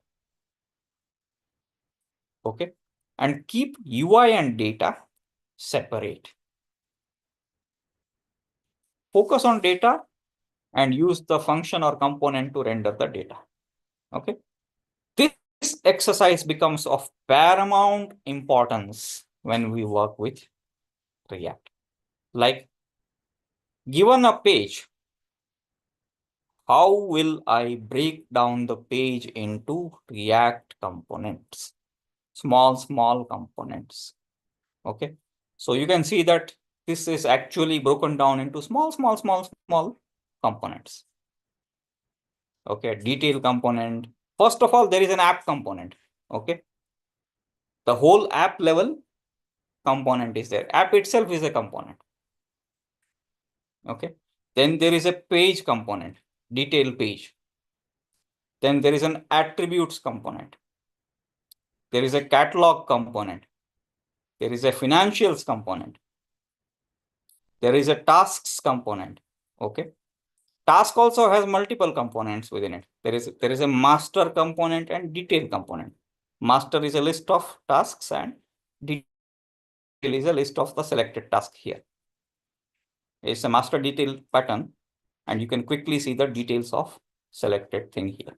Okay. And keep UI and data separate. Focus on data and use the function or component to render the data. Okay. This exercise becomes of paramount importance when we work with React. Like, given a page, how will I break down the page into React components? Small components. Okay. So you can see that this is actually broken down into small components. Okay, detail component. First of all, there is an app component. Okay, the whole app level component is there. App itself is a component. Okay, then there is a page component, detail page. Then there is an attributes component. There is a catalog component. There is a financials component. There is a tasks component. Okay, task also has multiple components within it. There is a master component and detail component. Master is a list of tasks and detail is a list of the selected task here. It's a master detail pattern, and you can quickly see the details of selected thing here.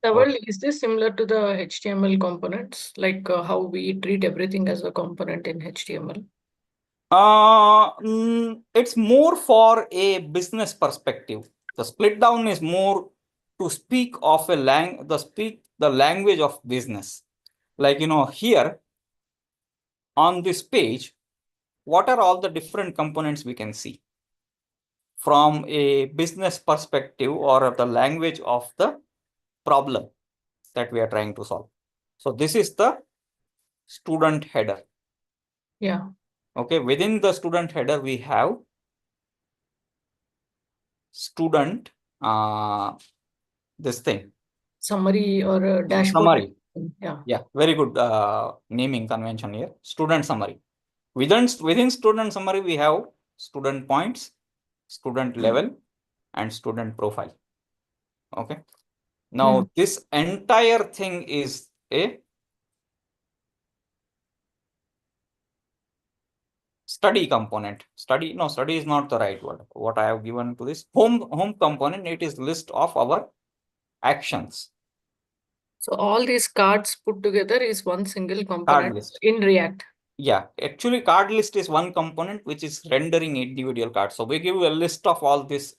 Dhaval, is this similar to the HTML components, like how we treat everything as a component in HTML? It's more for a business perspective. The split down is more to speak of the language of business. Like, here on this page, what are all the different components we can see from a business perspective or the language of the problem that we are trying to solve. So this is the student header. Yeah. Okay, within the student header, we have student, this thing. Summary or a dashboard. Summary. Yeah. Yeah, very good naming convention here. Student summary. Within student summary, we have student points, student level, and student profile. Okay. Now, this entire thing is a study component. Study is not the right word. What I have given to this home component, it is list of our actions. So all these cards put together is one single Card component list. in React. Yeah, actually card list is one component which is rendering individual cards. So we give a list of all this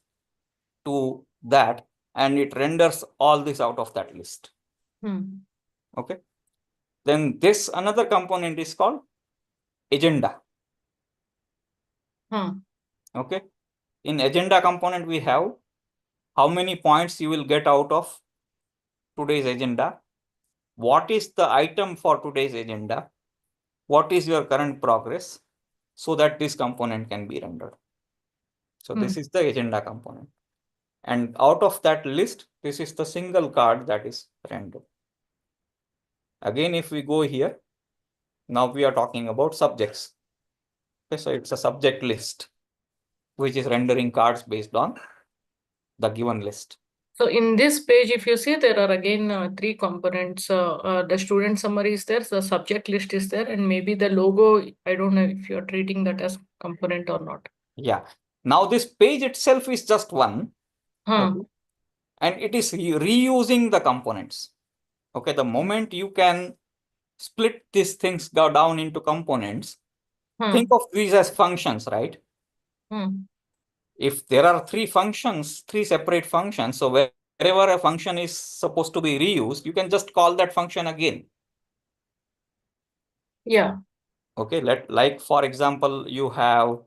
to that, and it renders all this out of that list. Okay. Then this another component is called agenda. Okay. In agenda component, we have how many points you will get out of today's agenda. What is the item for today's agenda? What is your current progress, so that this component can be rendered. So this is the agenda component. And out of that list, this is the single card that is rendered. Again, if we go here, now we are talking about subjects. Okay, so it's a subject list, which is rendering cards based on the given list. So in this page, if you see, there are again 3 components. The student summary is there, the subject list is there, and maybe the logo. I don't know if you're treating that as component or not. Yeah. Now this page itself is just one. Okay. And it is reusing the components. Okay, the moment you can split these things down into components, think of these as functions, right? If there are 3 functions, 3 separate functions, so wherever a function is supposed to be reused, you can just call that function again. Yeah. Okay, like for example, you have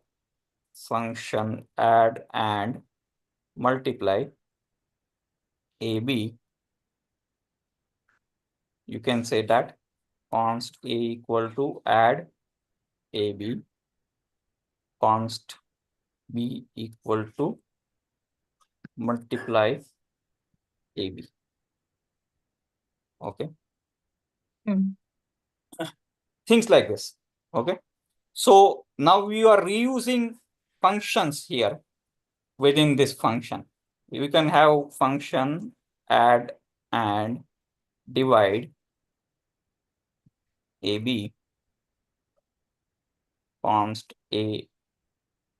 function add and multiply AB. You can say that const A equal to add AB, const B equal to multiply AB. Okay. Things like this. Okay. So now we are reusing functions here within this function. We can have function add and divide AB, const A.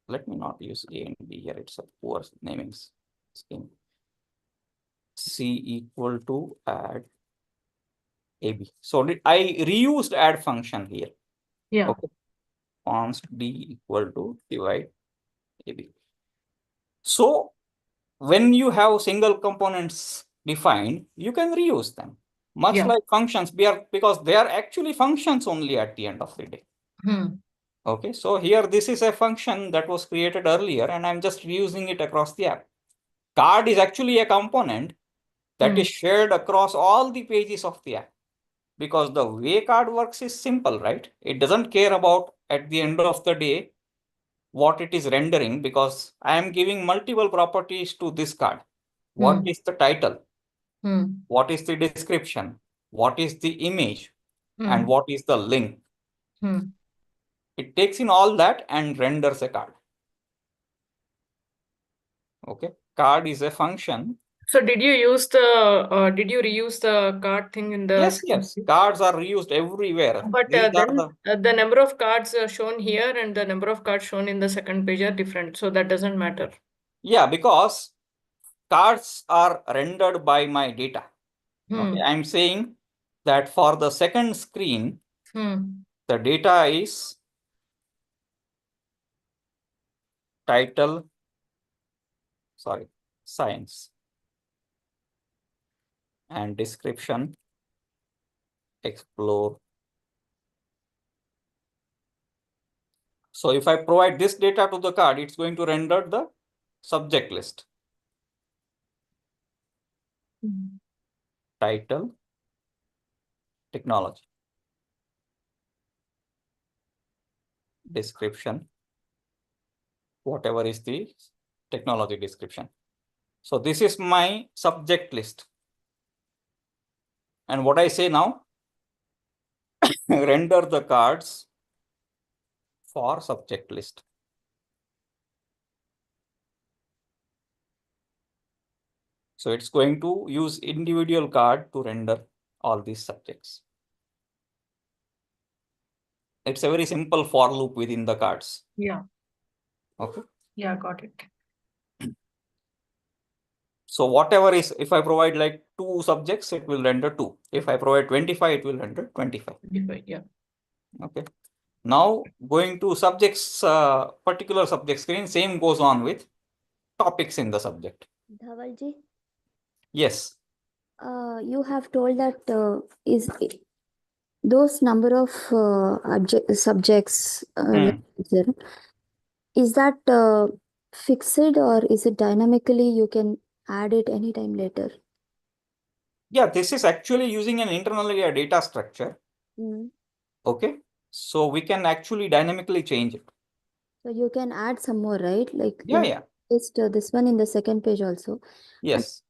Let me not use A and B here. It's a poor naming scheme. C equal to add AB. So I reused add function here. Yeah. Okay. Const D equal to divide AB. So when you have single components defined, you can reuse them. Much like functions, because they are actually functions only at the end of the day. Okay, so here this is a function that was created earlier and I'm just reusing it across the app. Card is actually a component that is shared across all the pages of the app. Because the way card works is simple, right? It doesn't care about at the end of the day what it is rendering, because I am giving multiple properties to this card. What is the title? What is the description? What is the image? And what is the link? It takes in all that and renders a card. Okay, card is a function. So did you reuse the card thing in the Yes, second yes, page? cards are reused everywhere. But These are then the number of cards shown here and the number of cards shown in the second page are different. So that doesn't matter. Yeah, because cards are rendered by my data. Okay, I'm saying that for the second screen, the data is title, science, and description, explore. So if I provide this data to the card, it's going to render the subject list. Title, technology, description, whatever is the technology description. So this is my subject list. And what I say now, render the cards for subject list. So it's going to use individual card to render all these subjects. It's a very simple for loop within the cards. Yeah. Okay. Yeah, got it. So whatever is, if I provide like 2 subjects, it will render 2. If I provide 25, it will render 25. Yeah. Okay. Now going to subjects, particular subject screen, same goes on with topics in the subject. Dhavalji, Yes. you have told that those number of subjects is that fixed or is it dynamically you can add it anytime later? Yeah, this is actually using an internally a data structure. Okay. So we can actually dynamically change it. So you can add some more, right? Like Yeah. just this one in the second page also. Yes.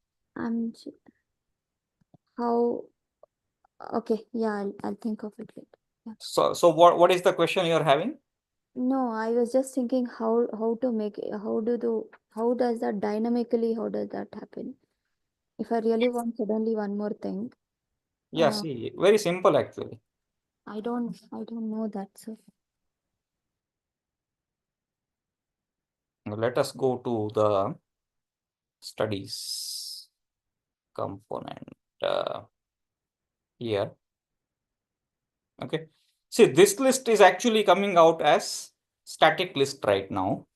How? Okay, yeah, I'll think of it later. Yeah. So what is the question you're having? No, I was just thinking how to make it, how does that dynamically, how does that happen? If I really want suddenly one more thing. Yeah, see, very simple actually. I don't know that, sir. Let us go to the studies component here. Okay. See, this list is actually coming out as static list right now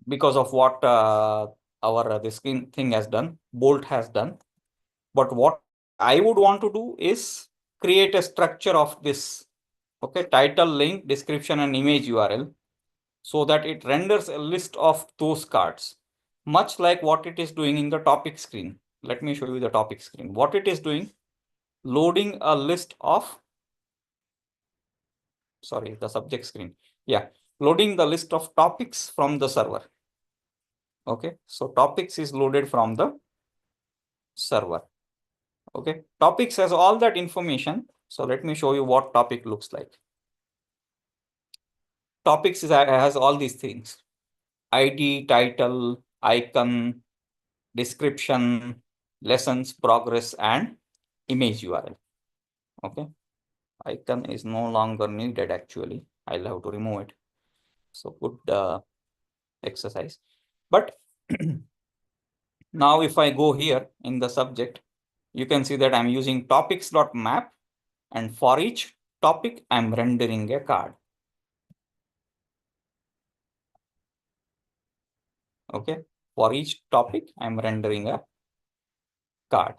because of what our this thing has done, Bolt has done. But what I would want to do is create a structure of this, okay, title, link, description, and image URL, so that it renders a list of those cards, much like what it is doing in the topic screen. Let me show you the topic screen. What it is doing, loading a list of, sorry, the subject screen. Yeah, loading the list of topics from the server. Okay, so topics is loaded from the server. Okay, topics has all that information. So let me show you what topic looks like. Topics has all these things: ID, title, icon, description, lessons, progress, and image URL. Okay, icon is no longer needed actually. I'll have to remove it. So good exercise. But now if I go here in the subject, you can see that I'm using topics.map, and for each topic, I'm rendering a card. Okay, for each topic, I'm rendering a card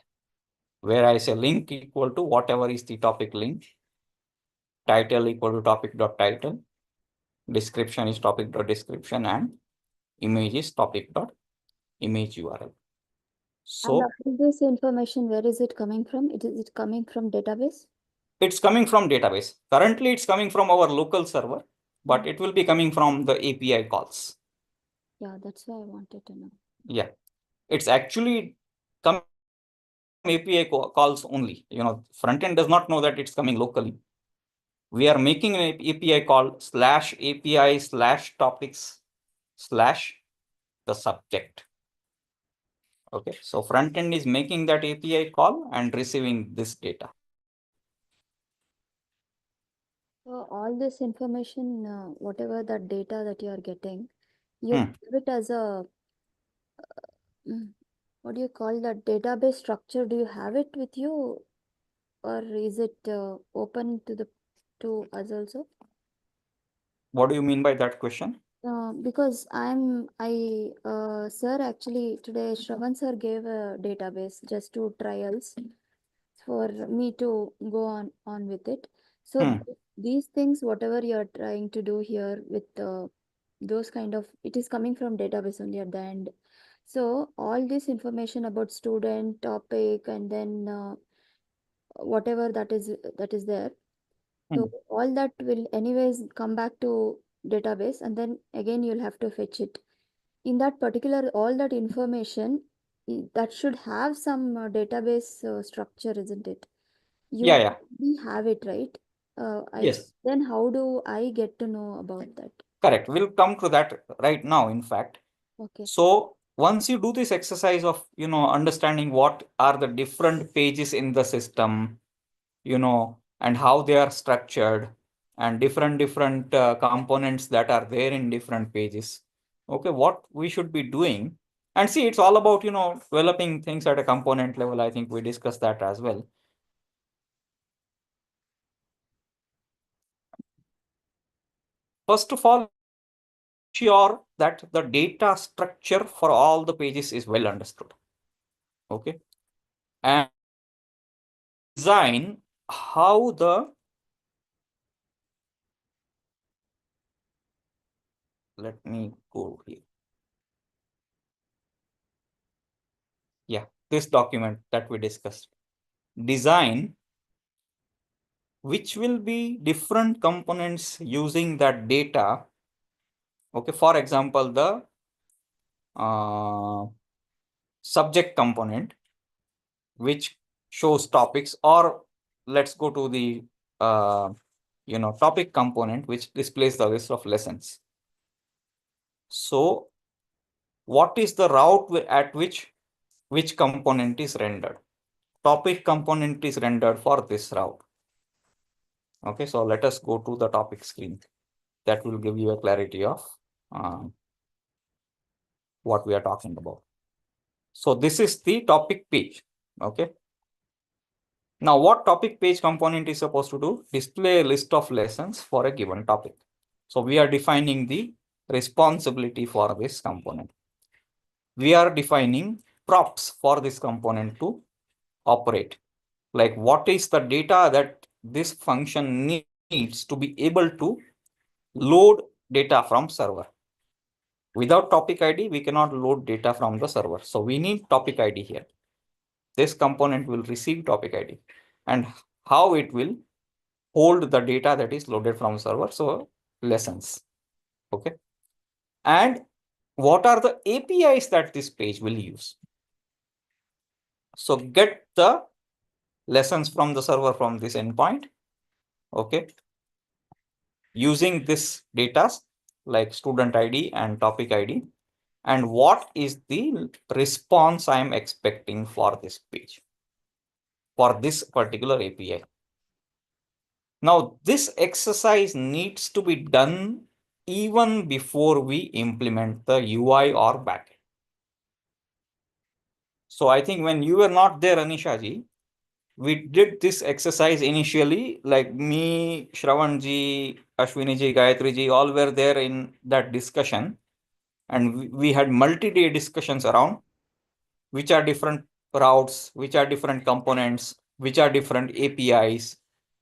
where I say link equal to whatever is the topic link. title equal to topic.title, description is topic.description, and image is topic.image URL. And So all this information, where is it coming from? Is it coming from database? it's coming from database. Currently, it's coming from our local server, but it will be coming from the API calls. Yeah, that's why I wanted to know. Yeah, it's actually coming from API calls only. Front end does not know that it's coming locally. We are making an API call /API/topics/the subject. Okay, so front end is making that API call and receiving this data. So all this information, whatever that data that you are getting, you Hmm. have it as a what do you call that database structure? Do you have it with you, or is it open to us also? What do you mean by that question? Because sir, actually today Shravan sir gave a database just to trials for me to go on with it. So these things, whatever you're trying to do here with those kind of, it is coming from database only at the end. So all this information about student, topic, and then whatever that is there. So all that will anyways come back to database, and then again you'll have to fetch it. In that particular, all that information that should have some database structure, isn't it? Yeah. We have it, right? Yes. Then how do I get to know about that? Correct. We'll come to that right now, in fact. Okay. So once you do this exercise of, understanding what are the different pages in the system, and how they are structured, and different components that are there in different pages. Okay, what we should be doing, and see, it's all about, developing things at a component level. I think we discussed that as well. First of all, sure that the data structure for all the pages is well understood. Okay, and design how let me go here. Yeah, this document that we discussed. Design which will be different components using that data. Okay, for example, the subject component, which shows topics, or let's go to the topic component, which displays the list of lessons. So what is the route at which component is rendered? Topic component is rendered for this route. Okay, so let us go to the topic screen. That will give you a clarity of what we are talking about. So this is the topic page. Okay. Now what topic page component is supposed to do? Display a list of lessons for a given topic. So we are defining the responsibility for this component. We are defining props for this component to operate. Like what is the data that this function needs to be able to load data from server. Without topic ID, we cannot load data from the server. So we need topic ID here. This component will receive topic ID, and how it will hold the data that is loaded from server. So lessons. Okay. And what are the APIs that this page will use? So get the lessons from the server from this endpoint. Okay. Using this data like student ID and topic ID. And what is the response I am expecting for this page, for this particular API? Now, this exercise needs to be done even before we implement the UI or backend. So I think when you were not there, Anisha ji, we did this exercise initially, like me, Shravan ji, Ashwini ji, Gayatri ji, all were there in that discussion. And we had multi-day discussions around which are different routes, which are different components, which are different APIs,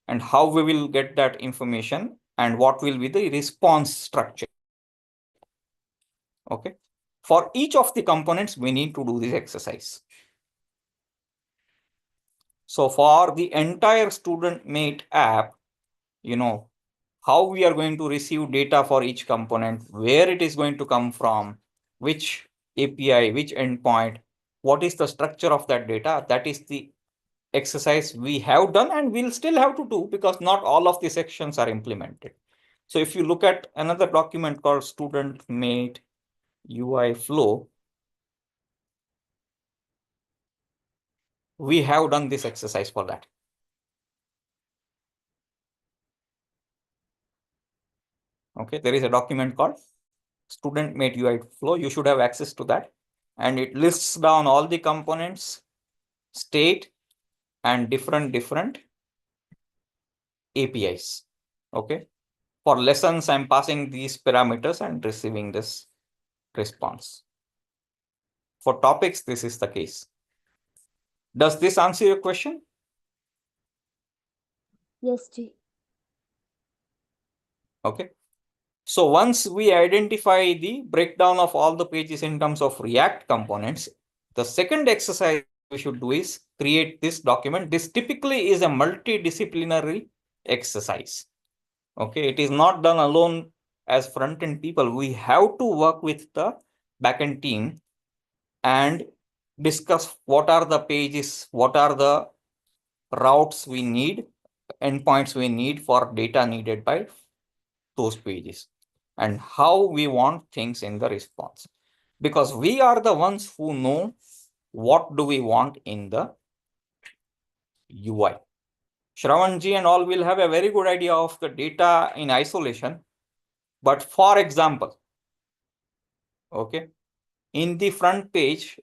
and how we will get that information and what will be the response structure. Okay. For each of the components, we need to do this exercise. So for the entire StudentMate app, how we are going to receive data for each component, where it is going to come from, which API, which endpoint, what is the structure of that data, that is the exercise we have done and we'll still have to do because not all of the sections are implemented. So if you look at another document called StudentMate UI flow, we have done this exercise for that. Okay, there is a document called StudentMate UI flow. You should have access to that. And it lists down all the components, state, and different APIs. Okay. For lessons, I'm passing these parameters and receiving this response. For topics, this is the case. Does this answer your question? Yes, Ji. Okay. So once we identify the breakdown of all the pages in terms of React components, the second exercise we should do is create this document. This typically is a multidisciplinary exercise. Okay, it is not done alone as front-end people. We have to work with the backend team and discuss what are the pages, what are the routes we need, endpoints we need for data needed by those pages, and how we want things in the response. Because we are the ones who know what do we want in the UI. Shravanji and all will have a very good idea of the data in isolation. But for example, okay, in the front page,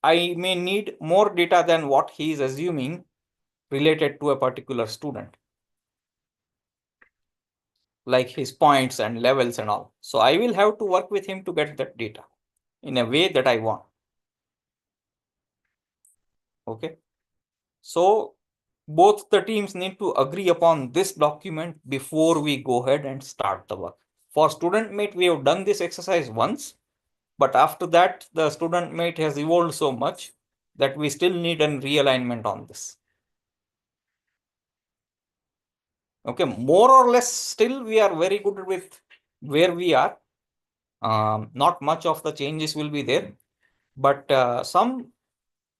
I may need more data than what he is assuming related to a particular student, like his points and levels and all. So I will have to work with him to get that data in a way that I want. Okay. So both the teams need to agree upon this document before we go ahead and start the work. For StudentMate, we have done this exercise once, but after that, the StudentMate has evolved so much that we still need a realignment on this. Okay, more or less, still we are very good with where we are. Not much of the changes will be there, but some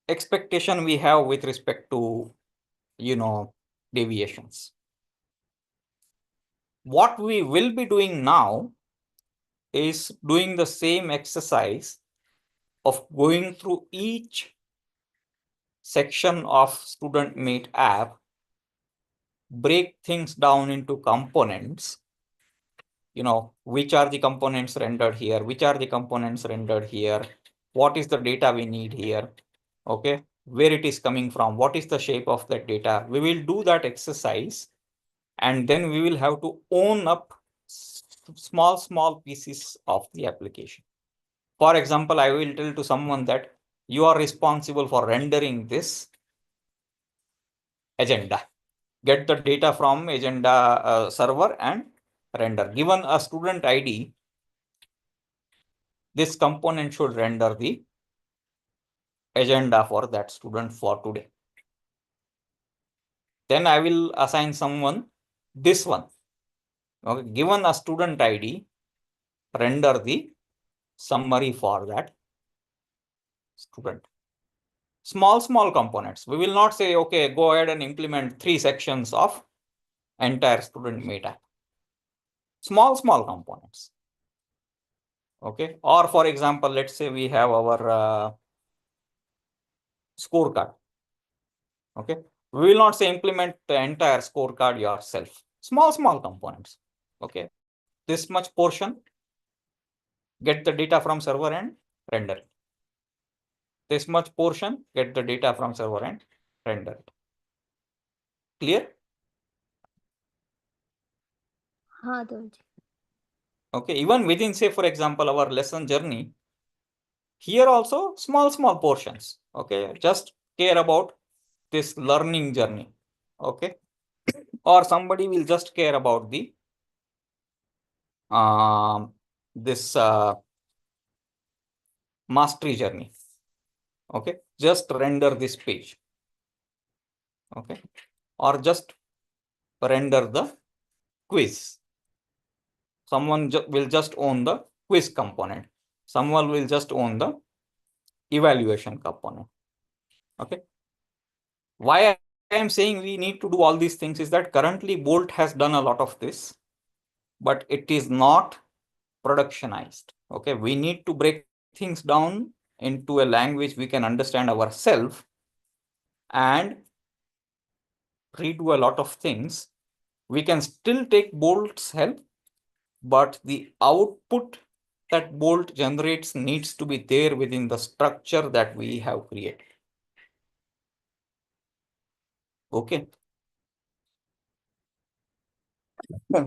expectation we have with respect to, deviations. What we will be doing now is doing the same exercise of going through each section of StudentMate app, break things down into components, which are the components rendered here, which are the components rendered here, what is the data we need here, okay, where it is coming from, what is the shape of that data. We will do that exercise, and then we will have to own up small pieces of the application. For example, I will tell to someone that you are responsible for rendering this agenda. Get the data from agenda server and render. Given a student ID, this component should render the agenda for that student for today. Then I will assign someone this one. Okay, given a student ID, render the summary for that student. Small components. We will not say, okay, go ahead and implement 3 sections of entire StudentMate app. Small components. Okay. Or for example, let's say we have our scorecard. Okay. We will not say implement the entire scorecard yourself. Small components. Okay. This much portion, get the data from server and render it. This much portion, get the data from server and render it. Clear? हाँ Dhanji. Okay, even within, say, for example, our lesson journey, here also small portions. Okay, just care about this learning journey. Okay, or somebody will just care about the this mastery journey. Okay, just render this page. Okay, or just render the quiz. Someone will just own the quiz component. Someone will just own the evaluation component. Okay. Why I am saying we need to do all these things is that currently Bolt has done a lot of this, but it is not productionized. Okay. We need to break things down into a language we can understand ourselves and redo a lot of things. We can still take Bolt's help, but the output that Bolt generates needs to be there within the structure that we have created. Okay.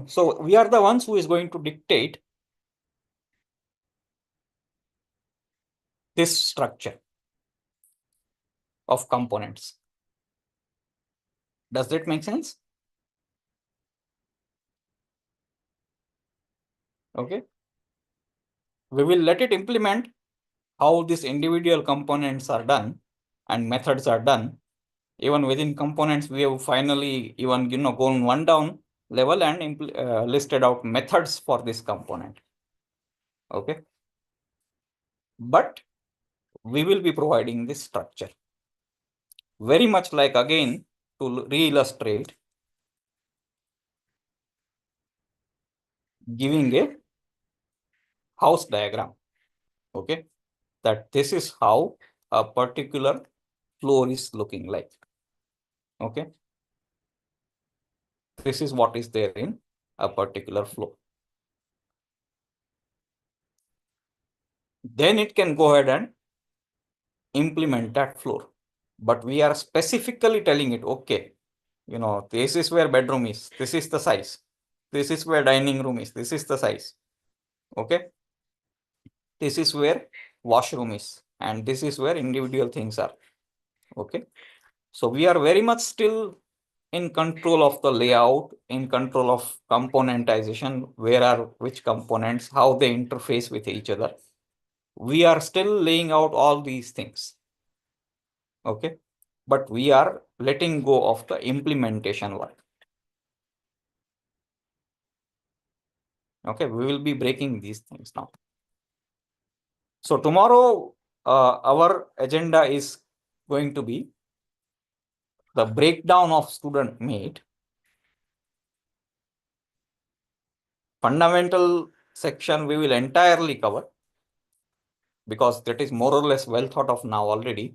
So we are the ones who is going to dictate this structure of components. Does that make sense? Okay. We will let it implement how these individual components are done and methods are done. Even within components, we have finally even gone one down level and listed out methods for this component. Okay. But we will be providing this structure. Very much like, again, to re-illustrate, giving a house diagram. Okay. That this is how a particular floor is looking like. Okay. This is what is there in a particular floor. Then it can go ahead and implement that floor. But we are specifically telling it, okay, this is where bedroom is. This is the size. This is where dining room is. This is the size. Okay. This is where washroom is. And this is where individual things are. Okay. So we are very much still in control of the layout, in control of componentization, where are which components, how they interface with each other. We are still laying out all these things. Okay. But we are letting go of the implementation work. Okay. We will be breaking these things now. So tomorrow, our agenda is going to be the breakdown of student mate. Fundamental section we will entirely cover because that is more or less well thought of now already.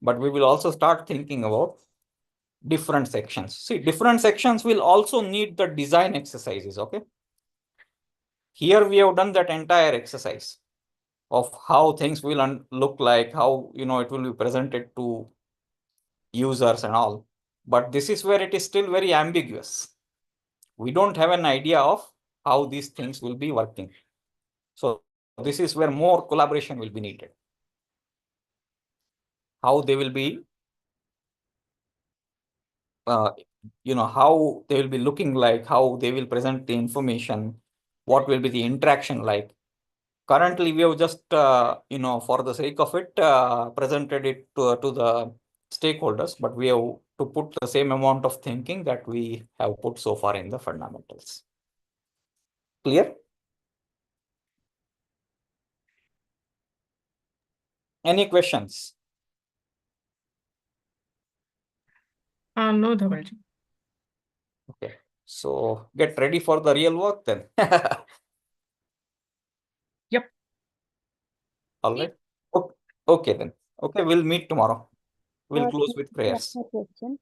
But we will also start thinking about different sections. See, different sections will also need the design exercises. Okay. Here we have done that entire exercise of how things will look like, how it will be presented to users and all. But this is where it is still very ambiguous. We don't have an idea of how these things will be working. So this is where more collaboration will be needed. How they will be, how they will be looking like, how they will present the information, what will be the interaction like. Currently, we have just, for the sake of it, presented it to the stakeholders, but we have to put the same amount of thinking that we have put so far in the fundamentals. Clear? Any questions? No, Dhavalji. Okay, so get ready for the real work then. Yep. All right. Okay then. Okay, we'll meet tomorrow. We'll close with prayers. One more question.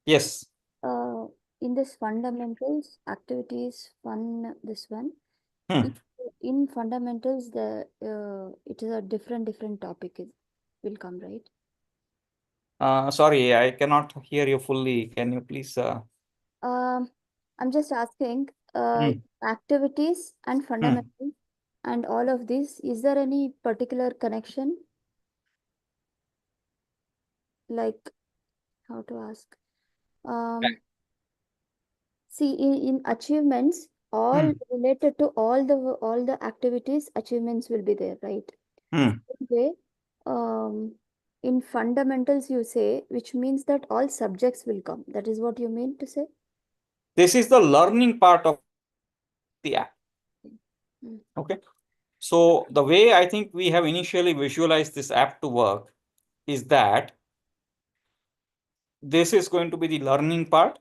Yes. In this fundamentals, activities, this one. Hmm. In fundamentals, it is a different topic will come, right? Sorry, I cannot hear you fully. Can you please? I'm just asking, activities and fundamentals and all of this, is there any particular connection? Like, how to ask? See, in achievements, all related to all the activities, achievements will be there, right? Okay. In fundamentals, you say, which means that all subjects will come. That is what you mean to say? This is the learning part of the app. Okay. So the way I think we have initially visualized this app to work is that this is going to be the learning part.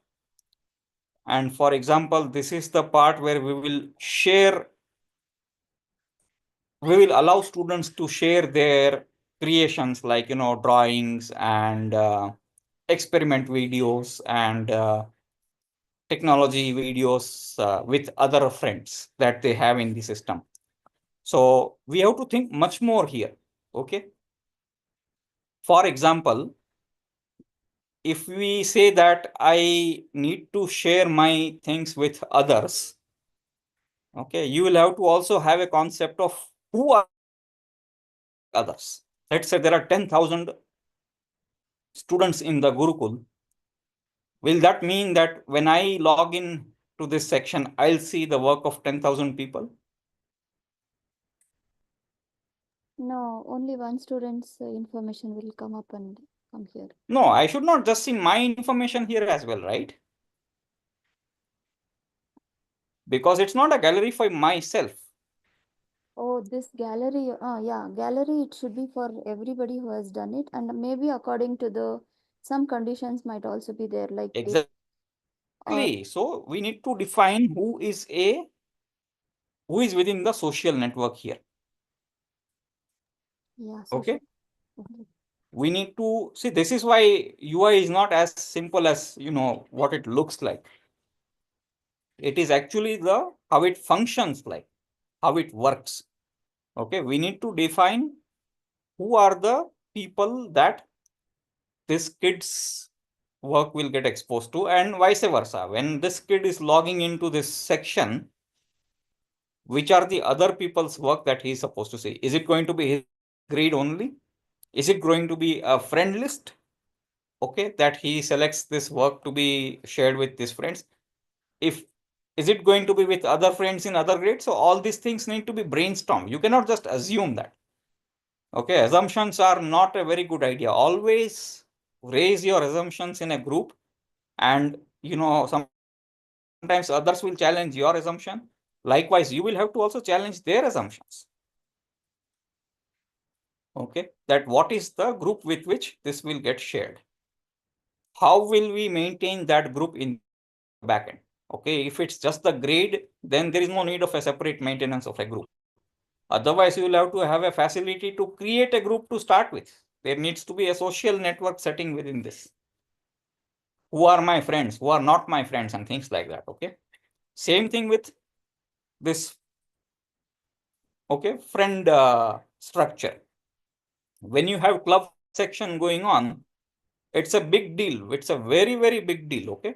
And for example, this is the part where we will allow students to share their creations, like, drawings and experiment videos and technology videos with other friends that they have in the system. So we have to think much more here. Okay. For example, if we say that I need to share my things with others, okay, you will have to also have a concept of who are others. Let's say there are 10,000 students in the Gurukul. Will that mean that when I log in to this section, I'll see the work of 10,000 people? No, only one student's information will come up and come here. No, I should not just see my information here as well, right? Because it's not a gallery for myself. Oh, this gallery, yeah, gallery, it should be for everybody who has done it. And maybe according to some conditions might also be there, like Exactly. So we need to define who is within the social network here. Yeah. Okay. We need to see, this is why UI is not as simple as, what it looks like. It is actually how it functions, like how it works. Okay. We need to define who are the people that this kid's work will get exposed to, and vice versa. When this kid is logging into this section, which are the other people's work that he's supposed to see? Is it going to be his grade only? Is it going to be a friend list? Okay, that he selects this work to be shared with his friends. Is it going to be with other friends in other grades? So all these things need to be brainstormed. You cannot just assume that. Okay, assumptions are not a very good idea. Always raise your assumptions in a group, and sometimes others will challenge your assumption. Likewise, you will have to also challenge their assumptions. Okay, that what is the group with which this will get shared? How will we maintain that group in the backend? Okay, if it's just the grade, then there is no need of a separate maintenance of a group. Otherwise, you will have to have a facility to create a group to start with. There needs to be a social network setting within this. Who are my friends? Who are not my friends? And things like that. Okay. Same thing with this. Okay, friend structure. When you have club section going on, it's a big deal. It's a very, very big deal. Okay.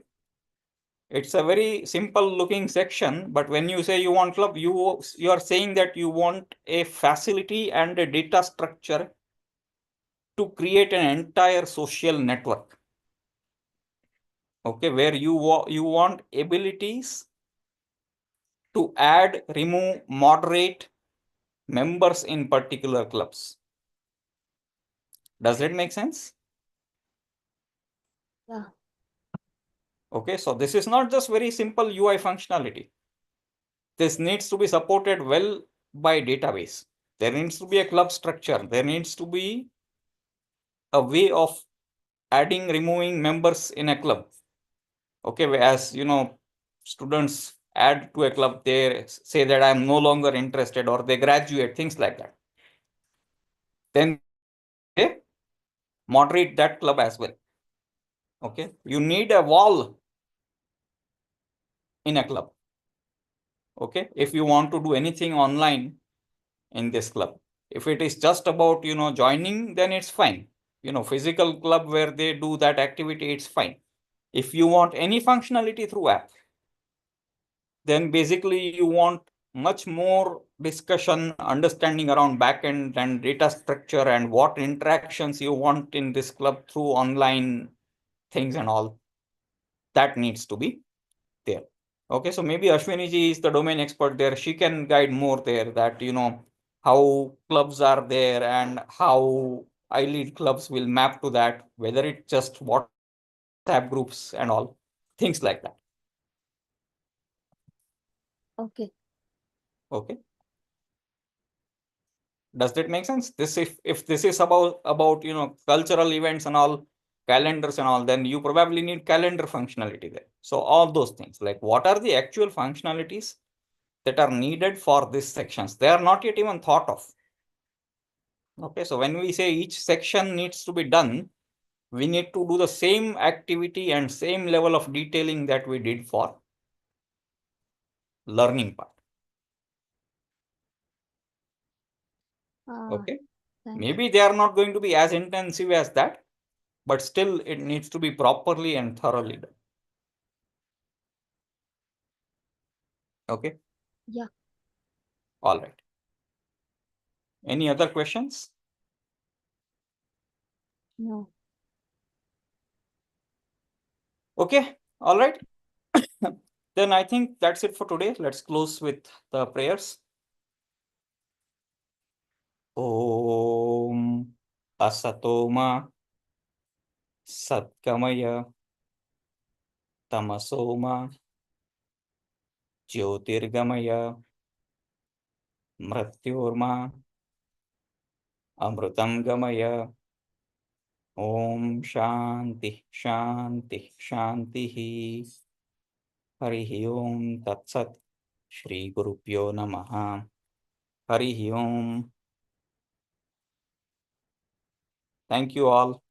It's a very simple looking section, but when you say you want club, you are saying that you want a facility and a data structure to create an entire social network. Okay, where you want abilities to add, remove, moderate members in particular clubs. Does it make sense? Yeah. Okay, so this is not just very simple UI functionality. This needs to be supported well by database. There needs to be a club structure. There needs to be a way of adding, removing members in a club. Okay, as students add to a club, they say that I'm no longer interested, or they graduate, things like that. Then they moderate that club as well. Okay, you need a wall in a club. Okay, if you want to do anything online in this club. If it is just about, joining, then it's fine. Physical club where they do that activity, it's fine. If you want any functionality through app, then basically you want much more discussion, understanding around backend and data structure and what interactions you want in this club through online things and all. That needs to be there. Okay, so maybe Ashwini ji is the domain expert there. She can guide more there that, how clubs are there and how iLead clubs will map to that, whether it's just WhatsApp groups and all, things like that. Okay. Okay. Does that make sense? This if this is about cultural events and all, calendars and all, then you probably need calendar functionality there. So all those things, like what are the actual functionalities that are needed for these sections? They are not yet even thought of. Okay, so when we say each section needs to be done, we need to do the same activity and same level of detailing that we did for learning part. Okay, Thank maybe they are not going to be as intensive as that, but still it needs to be properly and thoroughly done. Okay. Yeah. All right. Any other questions? No. Okay. All right. Then I think that's it for today. Let's close with the prayers. Om Asatoma Satkamaya Tamasoma Jyotirgamaya Mrityorma Amrutam Gamaya. Om Shanti Shanti Shanti. Harihi Om Tat Sat. Shri Gurupyo Namaha. Harihi Om. Thank you all.